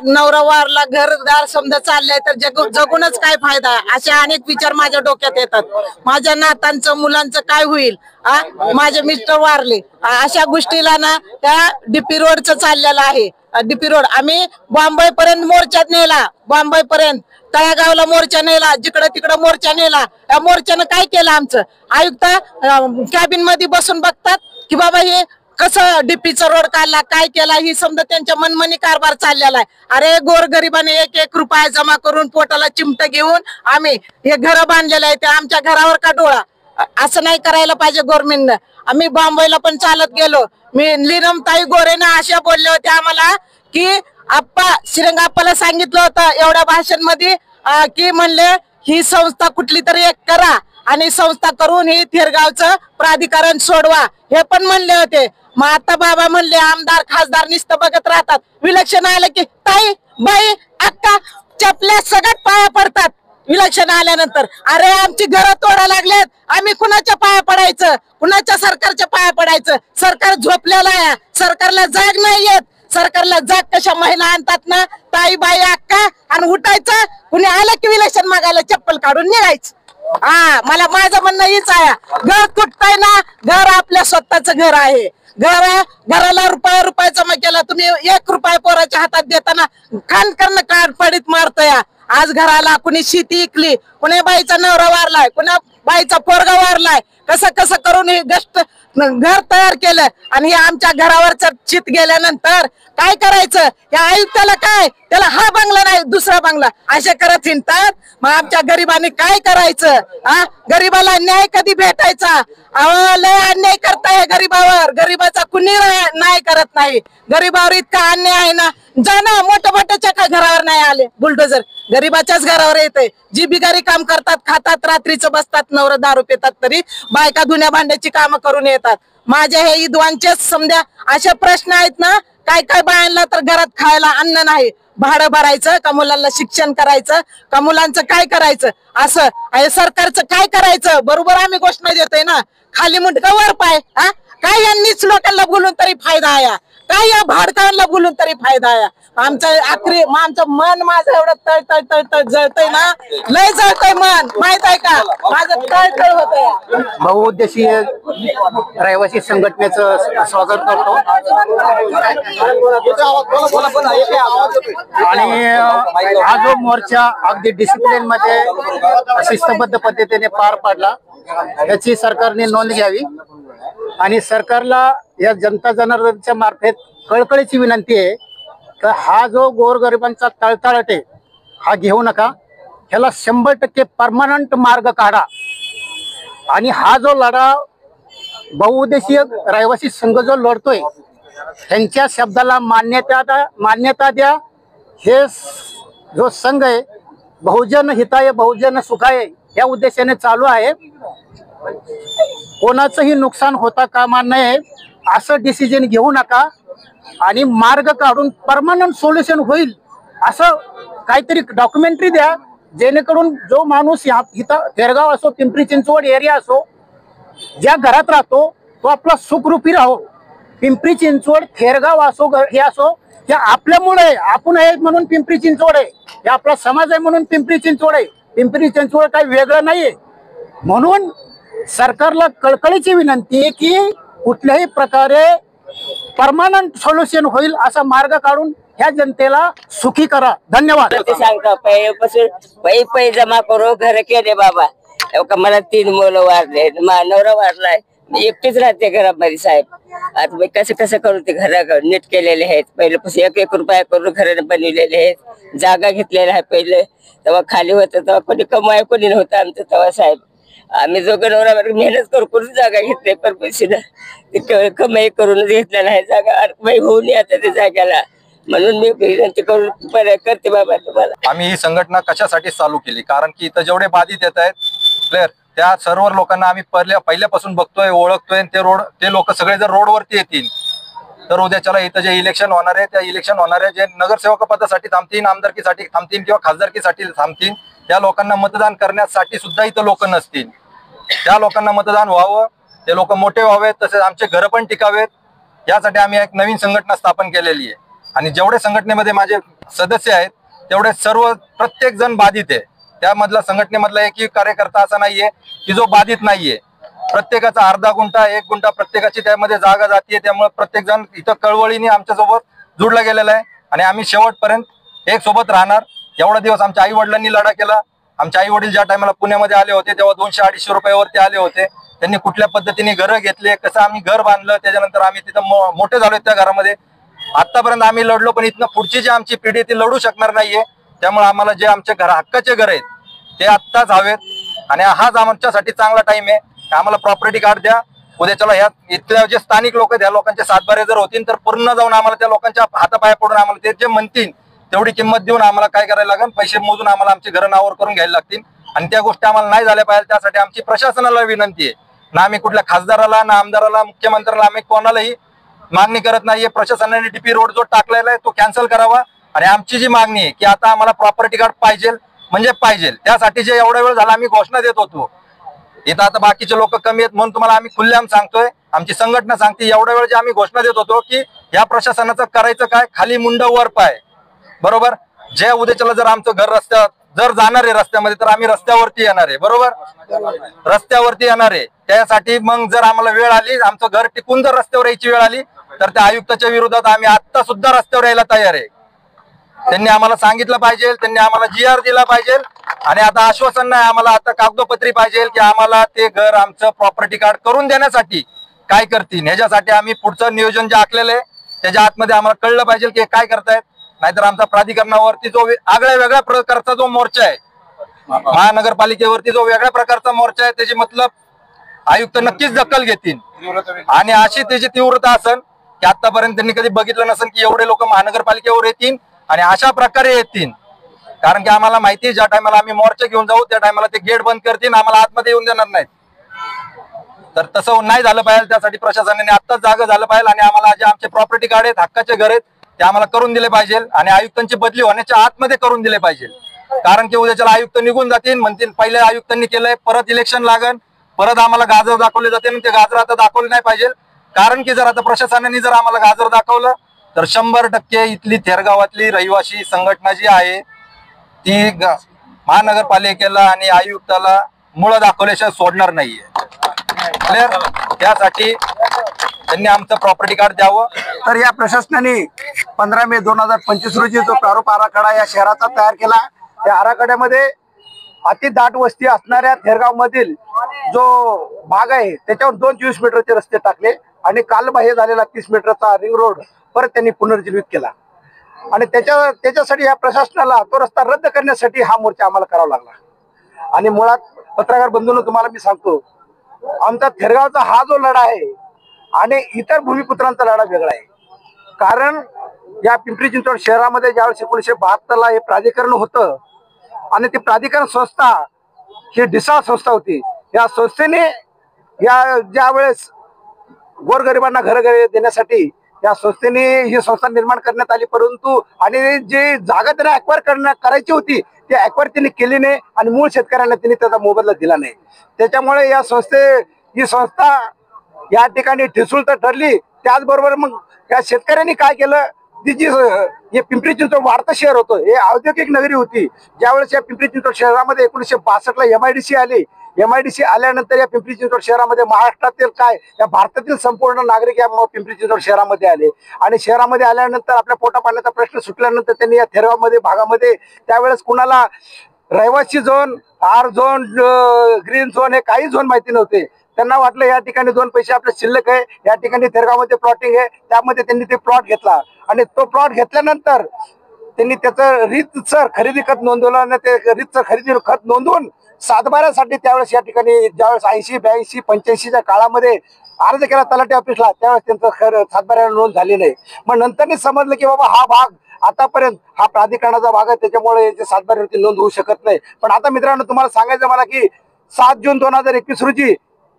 नवरा वारला, घरदार समजा चाललंय तर जगूनच काय फायदा? असे अनेक विचार माझ्या डोक्यात येतात. माझ्या नातांचं मुलांचं काय होईल? माझे मिस्टर वारले. अशा गोष्टीला ना त्या डीपी रोडचं चाललेलं आहे. डीपी रोड आम्ही बॉम्बे पर्यंत मोर्चात नेला, बॉम्बे पर्यंत तळागावला मोर्चा नेला, जिकडं तिकडं मोर्चा नेला. या मोर्चानं काय केलं? आमचं आयुक्त कॅबिन मध्ये बसून बघतात की बाबा हे कसं डीपीचा रोड काढला, काय केला, ही समजा त्यांच्या मनमानी कारभार चाललेला आहे. अरे गोरगरिबाने 1-1 रुपया जमा करून पोटाला चिमट घेऊन आम्ही हे घर बांधलेलं आहे. ते आमच्या घरावर का डोळा? असं नाही करायला पाहिजे गव्हर्नमेंटनं. आम्ही बॉम्बेला पण चालत गेलो. मी लीनमताई गोरेनं अशा बोलले होते आम्हाला की श्रीरंगाप्पाला सांगितलं होतं एवढ्या भाषण मध्ये की म्हणले ही संस्था कुठली तरी एक करा आणि संस्था करून ही थेरगावचं प्राधिकरण सोडवा हे पण म्हणले होते. मग आता बाबा म्हणले आमदार खासदार नुसतं बघत राहतात. विलक्षण आलं की ताई बाई अक्का चपल्या सगळ्यात पाया पडतात विलक्षण आल्यानंतर. अरे आमची घरं तोडा लागलेत, आम्ही कुणाच्या पाया पडायचं, कुणाच्या सरकारच्या पाया पडायचं. सरकार झोपलेलं आहे, सरकारला जाग नाही येत. सरकारला जाग कशा महिला आणतात ना ताई बाई अक्का आणि उठायचं. कुणी आलं की विलक्षण मागायला चप्पल काढून निघायचं. हा मला माझं म्हणणं हेच आहे. घर तुटतंय ना, घर आपल्या स्वतःचं घर आहे. घराला रुपया जमा केला तुम्ही, 1 रुपया पोराच्या हातात देताना खान करणं काढ पडीत मारतोय. आज घराला कुणी शेती इकली, कुणी बाईचा नवरा वारलाय, कुणा बाईचा पोरगा वारलाय. कसं कसं करून हे घर तयार केलं आणि हे आमच्या घरावरच चित गेल्यानंतर काय करायचं. या आयुक्ताला काय, त्याला हा बंगला नाही दुसरा बंगला असे करत हिंडतात. मग आमच्या गरिबांनी काय करायचं. गरीबाला न्याय कधी भेटायचा. लय अन्याय करताय गरीबावर. गरीबाचा कुणी नाही करत नाही. गरीबावर इतका अन्याय आहे ना. जाना मोठ्या का घरावर नाही आले बुलडोजर, गरीबाच्याच घरावर येते. जी बिगारी काम करतात, खातात, रात्रीचं बसतात, नवरा दारू पितात, तरी बायका धुण्या भांड्याची कामं करून येतात. माझ्या हे विद्वांचेच समजा असे प्रश्न आहेत ना. काय काय बायांना तर घरात खायला अन्न नाही, भाडं भरायचं का, मुलांना शिक्षण करायचं का, मुलांचं काय करायचं. असं आहे सरकारचं काय करायचं. बरोबर आम्ही घोषणा देतोय ना, खाली मुंडका वर पाय. काय यांनीच लोकांना बोलून तरी फायदा आहे, काय या भाडकांना बोलून तरी फायदा आहे. आमचं मन माझं एवढं तळ जळतंय ना, लय जळतंय मन, माहित आहे का. माझं तळ होतंय. बहुउद्देशीय रहिवासी संघटनेचं स्वागत करतो आणि हा जो मोर्चा अगदी डिसिप्लिन मध्ये शिस्तबद्ध पद्धतीने पार पाडला याची सरकारने नोंद घ्यावी आणि सरकारला या जनता जनार्दनच्या मार्फत कळकळीची विनंती आहे तर हा जो गोरगरिबांचा तळतळाट आहे हा घेऊ नका. ह्याला 100% परमनंट मार्ग काढा आणि हा जो लढा बहुउद्देशीय रहिवासी संघ जो लढतोय त्यांच्या शब्दाला मान्यता द्या. हे जो संघ आहे बहुजन हिताय बहुजन सुखाय या उद्देशाने चालू आहे. कोणाचंही नुकसान होता कामा नये असं डिसिजन घेऊ नका आणि मार्ग काढून परमनंट सोल्युशन होईल असं काहीतरी डॉक्युमेंटरी द्या, जेणेकरून जो माणूस इथं थेरगाव असो पिंपरी चिंचवड एरिया असो ज्या घरात राहतो तो आपला सुखरूपी राहो. पिंपरी चिंचवड थेरगाव असो हे असो हे आपल्यामुळे, आपण आहे म्हणून पिंपरी चिंचवड आहे, हे आपला समाज आहे म्हणून पिंपरी चिंचवड आहे. पिंपरी चिंचवड काही वेगळं नाहीये. म्हणून सरकारला कळकळीची विनंती आहे की कुठल्याही प्रकारे परमनंट सोल्युशन होईल असा मार्ग काढून ह्या जनतेला सुखी करा. धन्यवाद. सांगतो पै जमा करू घर केले बाबा. मला 3 मुलं वारले, नवरा वारलाय, मी एकटीच राहते घरामध्ये साहेब. आता मी कसं करू ते घर नीट केलेले आहेत. पहिल्यापासून 1 रुपया करून घराने बनवलेले आहेत. जागा घेतलेल्या आहे. पहिले तेव्हा खाली होतं तेव्हा कोणी कमाय कोणी नव्हतं आमचं तेव्हा साहेब. आम्ही दोघं नवरा मेहनत करून जागा घेतली परमिशन कमाई करून घेतलेला आहे. जागा अडकमाई होऊन आता त्या जाग्याला. म्हणून मी विनंती करून करते बाबा तुम्हाला. आम्ही ही संघटना कशासाठी चालू केली, कारण की इथं जेवढे बाधित येत आहेत क्लिअर त्या सर्व लोकांना आम्ही पहिल्यापासून बघतोय, ओळखतोय. ते लोक सगळे जर रोडवरती येतील तर उद्याच्याला इथं जे इलेक्शन होणार आहे त्या इलेक्शन होणाऱ्या जे नगरसेवक पदासाठी थांबतील, आमदारकीसाठी थांबतील किंवा खासदारकीसाठी थांबतील त्या लोकांना मतदान करण्यासाठी सुद्धा इथं लोक नसतील. त्या लोकांना मतदान व्हावं, ते लोक मोठे व्हावेत, तसेच आमचे घर पण टिकावेत यासाठी आम्ही एक नवीन संघटना स्थापन केलेली आहे. आणि जेवढे संघटनेमध्ये माझे सदस्य आहेत तेवढे सर्व प्रत्येक जण बाधित आहे. त्यामधला संघटनेमधला एकही कार्यकर्ता असा नाहीये की जो बाधित नाहीये. प्रत्येकाचा अर्धा गुंठा 1 गुंठा प्रत्येकाची त्यामध्ये जागा जातीये. त्यामुळे प्रत्येक जण इथं कळवळीने आमच्या सोबत जुडला गेलेला आहे आणि आम्ही शेवटपर्यंत एक सोबत राहणार. एवढा दिवस आमच्या आई वडिलांनी लढा केला. आमचे आई वडील ज्या टायमाला पुण्यामध्ये आले होते तेव्हा 200-250 रुपयावरती आले होते. त्यांनी कुठल्या पद्धतीने घरं घेतले, कसं आम्ही घर बांधलं, त्याच्यानंतर आम्ही तिथं मोठे झालो त्या घरामध्ये. आतापर्यंत आम्ही लढलो, पण इथनं पुढची जी आमची पिढी ती लढू शकणार नाहीये. त्यामुळे आम्हाला जे आमचे हक्काचे घर आहेत ते आत्ताच हवेत आणि हाच आमच्यासाठी चांगला टाइम आहे. आम्हाला प्रॉपर्टी कार्ड द्या. उद्याच्याला ह्या इथल्या जे स्थानिक लोक आहेत त्या लोकांचे सातबारे जर होतील तर पूर्ण जाऊन आम्हाला त्या लोकांच्या हातापाया पडून आम्हाला ते जे म्हणतील तेवढी किंमत देऊन आम्हाला काय करायला लागेल, पैसे मोजून आम्हाला आमची घरं नावावर करून घ्यायला लागतील. आणि त्या गोष्टी आम्हाला नाही झाल्या पाहिजे. त्यासाठी आमची प्रशासनाला विनंती आहे. ना आम्ही कुठल्या खासदाराला, ना आमदाराला, मुख्यमंत्र्याला आम्ही कोणालाही मागणी करत नाहीये. प्रशासनाने डीपी रोड जो टाकलेला आहे तो कॅन्सल करावा. आणि आमची जी मागणी आहे की आता आम्हाला प्रॉपर्टी कार्ड पाहिजे म्हणजे पाहिजे, त्यासाठी जे एवढा वेळ झाला आम्ही घोषणा देत होतो. इथं आता बाकीचे लोक कमी आहेत म्हणून तुम्हाला आम्ही खुल्लेआम सांगतोय, आमची संघटना सांगते, एवढा वेळ जे आम्ही घोषणा देत होतो की या प्रशासनाचं करायचं काय, खाली मुंड वर पाय. बरोबर, जे उद्याच्याला जर आमचं घर रस्त्यावर जर जाणार आहे रस्त्यामध्ये तर आम्ही रस्त्यावरती येणार आहे. बरोबर, रस्त्यावरती येणार आहे. त्यासाठी मग जर आम्हाला वेळ आली, आमचं घर टिकून जर रस्त्यावर यायची वेळ आली तर त्या आयुक्ताच्या विरोधात आम्ही आता सुद्धा रस्त्यावर यायला तयार आहे. त्यांनी आम्हाला सांगितलं पाहिजे, त्यांनी आम्हाला GR दिला पाहिजे. आणि आता आश्वासन नाही, आम्हाला आता कागदोपत्री पाहिजे की आम्हाला ते घर आमचं प्रॉपर्टी कार्ड करून देण्यासाठी काय करतील. ह्याच्यासाठी आम्ही पुढचं नियोजन जे आखलेलं आहे त्याच्या आतमध्ये आम्हाला कळलं पाहिजे की काय करतायत. नाहीतर आमचा प्राधिकरणावरती जो वेगळ्या प्रकारचा जो मोर्चा आहे, महानगरपालिकेवरती जो वेगळ्या प्रकारचा मोर्चा आहे, त्याची मतलब आयुक्त नक्कीच दखल घेतील. आणि अशी त्याची तीव्रता असेल की आतापर्यंत त्यांनी कधी बघितलं नसेल की एवढे लोक महानगरपालिकेवर येतील आणि अशा प्रकारे येतील. कारण की आम्हाला माहिती आहे ज्या टायमाला आम्ही मोर्चा घेऊन जाऊ त्या टायमाला ते गेट बंद करतील, आम्हाला आतमध्ये येऊन देणार नाहीत. तर तसं नाही झालं पाहिजे. त्यासाठी प्रशासनाने आत्ताच जागा झालं पाहिजे आणि आम्हाला जे आमचे प्रॉपर्टी कार्ड आहेत, हक्काचे घर आहेत, ते आम्हाला करून दिले पाहिजे. आणि आयुक्तांची बदली होण्याच्या आतमध्ये करून दिले पाहिजे. कारण की उद्याच्याला आयुक्त निघून जातील, म्हणतील पहिले आयुक्तांनी केलंय, परत इलेक्शन लागन, परत आम्हाला गाजर दाखवले जाते, ते गाजर आता दाखवले नाही पाहिजे. कारण की जर आता प्रशासनाने जर आम्हाला गाजर दाखवलं तर 100% इथली थेरगावातली रहिवासी संघटना जी आहे ती महानगरपालिकेला आणि आयुक्ताला मुळं दाखवल्याशिवाय सोडणार नाहीये. क्लिअर, त्यासाठी त्यांनी आमचं प्रॉपर्टी कार्ड द्यावं. तर या प्रशासनाने 15 मे 2025 रोजी जो प्रारूप आराखडा या शहराचा तयार केला, त्या आराखड्यामध्ये अति दाट वस्ती असणाऱ्या थेरगाव मधील जो भाग आहे त्याच्यावर 224 मीटरचे रस्ते टाकले आणि कालबाह्य झालेला 30 मीटरचा रिंग रोड परत त्यांनी पुनर्जीवित केला. आणि त्याच्यासाठी या प्रशासनाला तो रस्ता रद्द करण्यासाठी हा मोर्चा आम्हाला करावा लागला. आणि मुळात पत्रकार बंधूंनो तुम्हाला मी सांगतो, आमचा थेरगावचा हा जो लढा आहे आणि इतर भूमिपुत्रांचा लढा वेगळा आहे. कारण या पिंपरी चिंचवड शहरामध्ये ज्यावेळेस 1972ला हे प्राधिकरण होतं आणि ती प्राधिकरण संस्था ही ढिसाळ संस्था होती. या संस्थेने या ज्यावेळेस गोरगरिबांना घरं देण्यासाठी या संस्थेने ही संस्था निर्माण करण्यात आली, परंतु आणि जी जागा त्यांना ॲक्वायर करायची होती ती ॲक्वायर त्यांनी केली नाही आणि मूळ शेतकऱ्यांना त्यांनी त्याचा मोबदला दिला नाही. त्याच्यामुळे ही संस्था या ठिकाणी ठिसूळ तर ठरली. त्याचबरोबर मग या शेतकऱ्यांनी काय केलं, हे पिंपरी चिंचवड वाढतं शहर होतं, हे औद्योगिक नगरी होती. ज्यावेळेस या पिंपरी चिंचवड शहरामध्ये 1962ला MIDC आली, MIDC आल्यानंतर या पिंपरी चिंचवड शहरामध्ये महाराष्ट्रातील काय या भारतातील संपूर्ण नागरिक या पिंपरी चिंचवड शहरामध्ये आले. आणि शहरामध्ये आल्यानंतर आपल्या पोटा पाण्याचा प्रश्न सुटल्यानंतर त्यांनी या थेरगावमध्ये भागामध्ये त्यावेळेस कुणाला रहिवासी zone, R zone, green zone हे काही झोन माहिती नव्हते. त्यांना वाटलं या ठिकाणी 2 पैसे आपले शिल्लक आहे, या ठिकाणी थेरगावमध्ये प्लॉटिंग आहे, त्यामध्ये त्यांनी ते प्लॉट घेतला. आणि तो प्लॉट घेतल्यानंतर त्यांनी त्याचं रीतसर खरेदी खत नोंदवलं आणि ते रीतसर खरेदी खत नोंदवून सातबाऱ्यासाठी त्यावेळेस या ठिकाणी ज्यावेळेस 80, 82, 85च्या काळामध्ये अर्ज केला तलाठी ऑफिसला, त्यावेळेस त्यांचं सातबाऱ्याला नोंद झाली नाही. मग नंतरनी समजलं की बाबा हा भाग आतापर्यंत हा प्राधिकरणाचा भाग आहे, त्याच्यामुळे याच्या सातबाऱ्यावरती नोंद होऊ शकत नाही. पण आता मित्रांनो तुम्हाला सांगायचं मला की 7 जून 2021 रोजी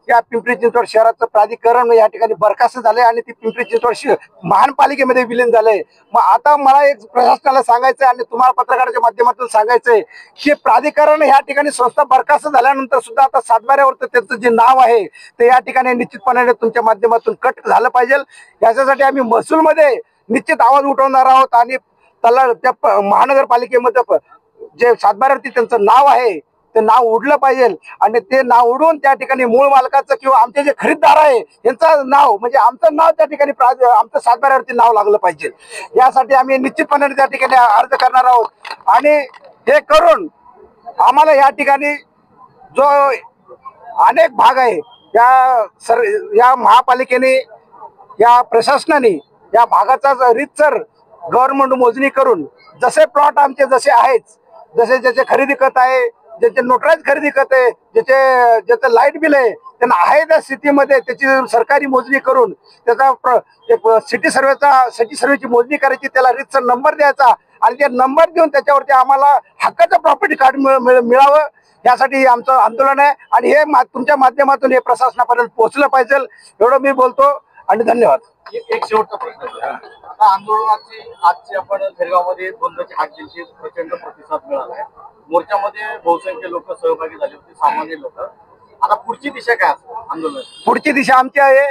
या पिंपरी चिंचवड शहराचं प्राधिकरण या ठिकाणी बरखास्त झालंय आणि ती पिंपरी चिंचवड महानपालिकेमध्ये विलीन झालंय. मग आता मला एक प्रशासनाला सांगायचंय आणि तुम्हाला पत्रकाराच्या माध्यमातून सांगायचंय की प्राधिकरण या ठिकाणी संस्था बरखास्त झाल्यानंतर सुद्धा आता सातबाऱ्यावर त्यांचं जे नाव आहे ते या ठिकाणी निश्चितपणे तुमच्या माध्यमातून कट झालं पाहिजे. याच्यासाठी आम्ही महसूलमध्ये निश्चित आवाज उठवणार आहोत आणि त्या महानगरपालिकेमध्ये जे सातबाऱ्यावरती त्यांचं नाव आहे ते नाव उडलं पाहिजे आणि ते नाव उडून त्या ठिकाणी मूळ मालकाचं किंवा आमचे जे खरीददार आहे यांचं नाव म्हणजे आमचं नाव त्या ठिकाणी आमचं सातबाऱ्यावरती नाव लागलं पाहिजे. यासाठी आम्ही निश्चितपणे त्या ठिकाणी अर्ज करणार आहोत. आणि हे करून आम्हाला या ठिकाणी जो अनेक भाग आहे या महापालिकेने या प्रशासनाने या भागाचा रीतसर गव्हर्नमेंट मोजणी करून जसे प्लॉट आमचे जसे आहेत, जसे ज्याचे खरेदी खत आहे, ज्याचे नोटराईज खरेदी खत आहे, ज्याचं लाईट बिल आहे, त्यांना आहे त्या स्थितीमध्ये त्याची सरकारी मोजणी करून त्याचा एक सिटी सर्वेची मोजणी करायची, त्याला रीतसर नंबर द्यायचा आणि ते नंबर देऊन त्याच्यावरती आम्हाला हक्काचं प्रॉपर्टी कार्ड मिळावं यासाठी आमचं आंदोलन आहे आणि हे तुमच्या माध्यमातून हे प्रशासनापर्यंत पोहोचलं पाहिजे एवढं मी बोलतो आणि धन्यवाद. एक शेवटचा प्रश्न. आता आंदोलनाची आजची आपण थेरगावमध्ये बंदची हाक दिली, प्रचंड प्रतिसाद मिळाला आहे. मोर्चामध्ये बहुसंख्य लोक सहभागी झाले होते, सामान्य लोक. आता पुढची दिशा काय आंदोलन? पुढची दिशा आमची आहे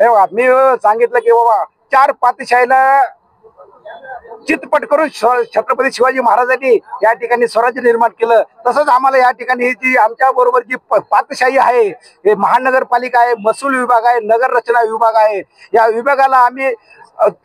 हे बघा, मी सांगितलं की बाबा 4 पातशाहीला चितपट करून छत्रपती शिवाजी महाराजांनी या ठिकाणी स्वराज्य निर्माण केलं. तसंच आम्हाला या ठिकाणी ही जी आमच्या बरोबर जी पातशाही आहे, हे महानगरपालिका आहे, महसूल विभाग आहे, नगर रचना विभाग आहे, या विभागाला आम्ही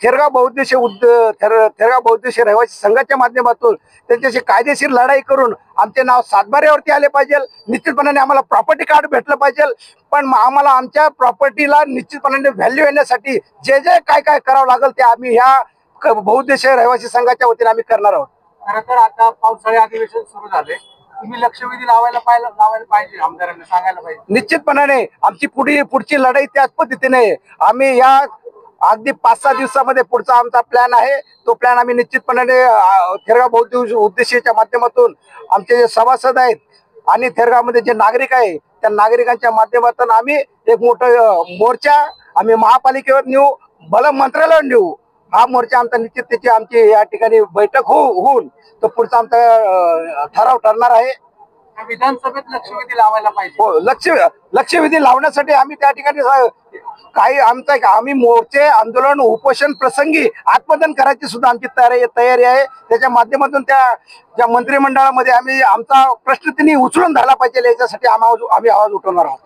थेरगाव बहुउद्देशीय रहिवासी संघाच्या माध्यमातून त्यांच्याशी कायदेशीर लढाई करून आमचे नाव सातबाऱ्यावरती आले पाहिजे. निश्चितपणाने आम्हाला प्रॉपर्टी कार्ड भेटलं पाहिजे, पण आम्हाला आमच्या प्रॉपर्टीला निश्चितपणाने व्हॅल्यू येण्यासाठी जे जे काय काय करावं लागेल ते आम्ही ह्या बहुउद्देशीय रहिवासी संघाच्या वतीने आम्ही करणार आहोत. खरं तर आता पावसाळी अधिवेशन सुरू झाले, तुम्ही लक्षवेधी लावायला पाहिजे, आमदारांना सांगायला पाहिजे. निश्चितपणाने आमची पुढची लढाई त्याच पद्धतीने आम्ही या अगदी 5-6 दिवसामध्ये पुढचा आमचा प्लॅन आहे. तो प्लॅन आम्ही निश्चितपणाने थेरगाव बहुउद्देशीयच्या माध्यमातून आमचे जे सभासद आहेत आणि थेरगावमध्ये जे नागरिक आहे त्या नागरिकांच्या माध्यमातून आम्ही एक मोठं मोर्चा आम्ही महापालिकेवर नेऊ, भलं मंत्रालयावर नेऊ. हा मोर्चा आमचा निश्चित त्याची आमची या ठिकाणी बैठक होऊन तो पुढचा आमचा ठराव ठरणार आहे. विधानसभेत लक्षवेधी लावायला पाहिजे. हो, लक्षवेधी लावण्यासाठी आम्ही त्या ठिकाणी काही आम्ही मोर्चे आंदोलन उपोषण प्रसंगी आत्मदान करायची सुद्धा आमची तयारी आहे. त्याच्या माध्यमातून त्या मंत्रिमंडळामध्ये आम्ही आमचा प्रश्न त्यांनी उचलून झाला पाहिजे याच्यासाठी आम्ही आवाज उठवणार आहोत.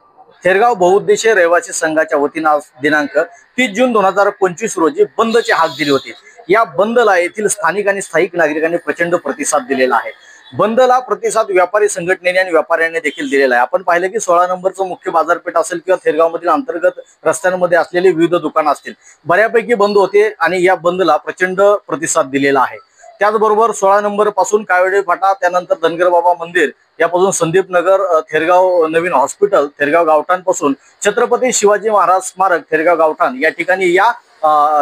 थेरगाव बहुउद्देशीय रहिवासी संघाच्या वतीनं आज दिनांक 30 जून 2025 रोजी बंदची हाक दिली होती. या बंदला येथील स्थानिक आणि स्थायिक नागरिकांनी प्रचंड प्रतिसाद दिलेला आहे. बंदला प्रतिसाद व्यापारी संघटनेने आणि व्यापाऱ्यांनी देखील दिलेला आहे. आपण पाहिलं की 16 नंबरचं मुख्य बाजारपेठ असेल किंवा थेरगाव मधील अंतर्गत रस्त्यांमध्ये असलेले विविध दुकानं असतील, बऱ्यापैकी बंद होते आणि या बंदला प्रचंड प्रतिसाद दिलेला आहे. त्याचबरोबर 16 नंबर पासून कावेडे फाटा, त्यानंतर धनगर बाबा मंदिर यापासून संदीप नगर, थेरगाव नवीन हॉस्पिटल, थेरगाव गावठाणपासून छत्रपती शिवाजी महाराज स्मारक थेरगाव गावठाण या ठिकाणी या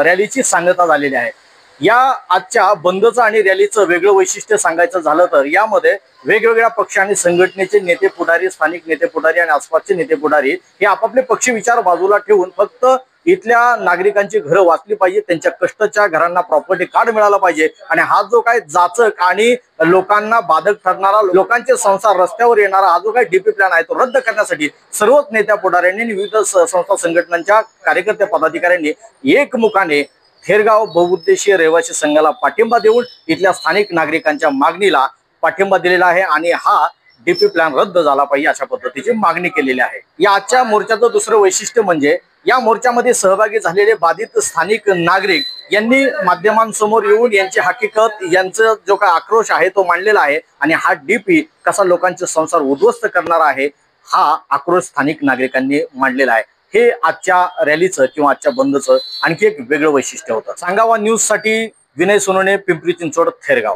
रॅलीची सांगता झालेली आहे. या आजच्या बंदचं आणि रॅलीचं वेगळं वैशिष्ट्य सांगायचं झालं तर यामध्ये वेगवेगळ्या पक्ष आणि संघटनेचे नेते पुढारी, स्थानिक नेते पुढारी आणि आसपासचे नेते पुढारी हे आपापले पक्षी विचार बाजूला ठेवून फक्त इथल्या नागरिकांची घरं वाचली पाहिजे, त्यांच्या कष्टाच्या घरांना प्रॉपर्टी कार्ड मिळाला पाहिजे आणि हा जो काय जाचक आणि लोकांना बाधक ठरणारा, लोकांचे संसार रस्त्यावर येणारा हा जो काय डीपी प्लॅन आहे तो रद्द करण्यासाठी सर्वच नेत्या पुढाऱ्यांनी विविध संस्था संघटनांच्या कार्यकर्ते पदाधिकाऱ्यांनी एकमुखाने थेरगाव बहुउद्देशीय रहिवासी संघाला पाठिंबा देऊन इथल्या स्थानिक नागरिकांच्या मागणीला पाठिंबा दिलेला आहे आणि हा डीपी प्लॅन रद्द झाला पाहिजे अशा पद्धतीची मागणी केलेली आहे. या आजच्या मोर्चाचं दुसरं वैशिष्ट्य म्हणजे या मोर्चामध्ये सहभागी झालेले बाधित स्थानिक नागरिक यांनी माध्यमांसमोर येऊन यांची हकीकत, यांचा जो काय आक्रोश आहे तो मांडलेला आहे आणि हा डीपी कसा लोकांचे संसार उद्ध्वस्त करणार आहे हा आक्रोश स्थानिक नागरिकांनी मांडलेला आहे. हे आजच्या रॅलीचं किंवा आजच्या बंदचं आणखी एक वेगळं वैशिष्ट्य होतं. सांगावा न्यूज साठी विनय सोनवणे, पिंपरी चिंचवड, थेरगाव.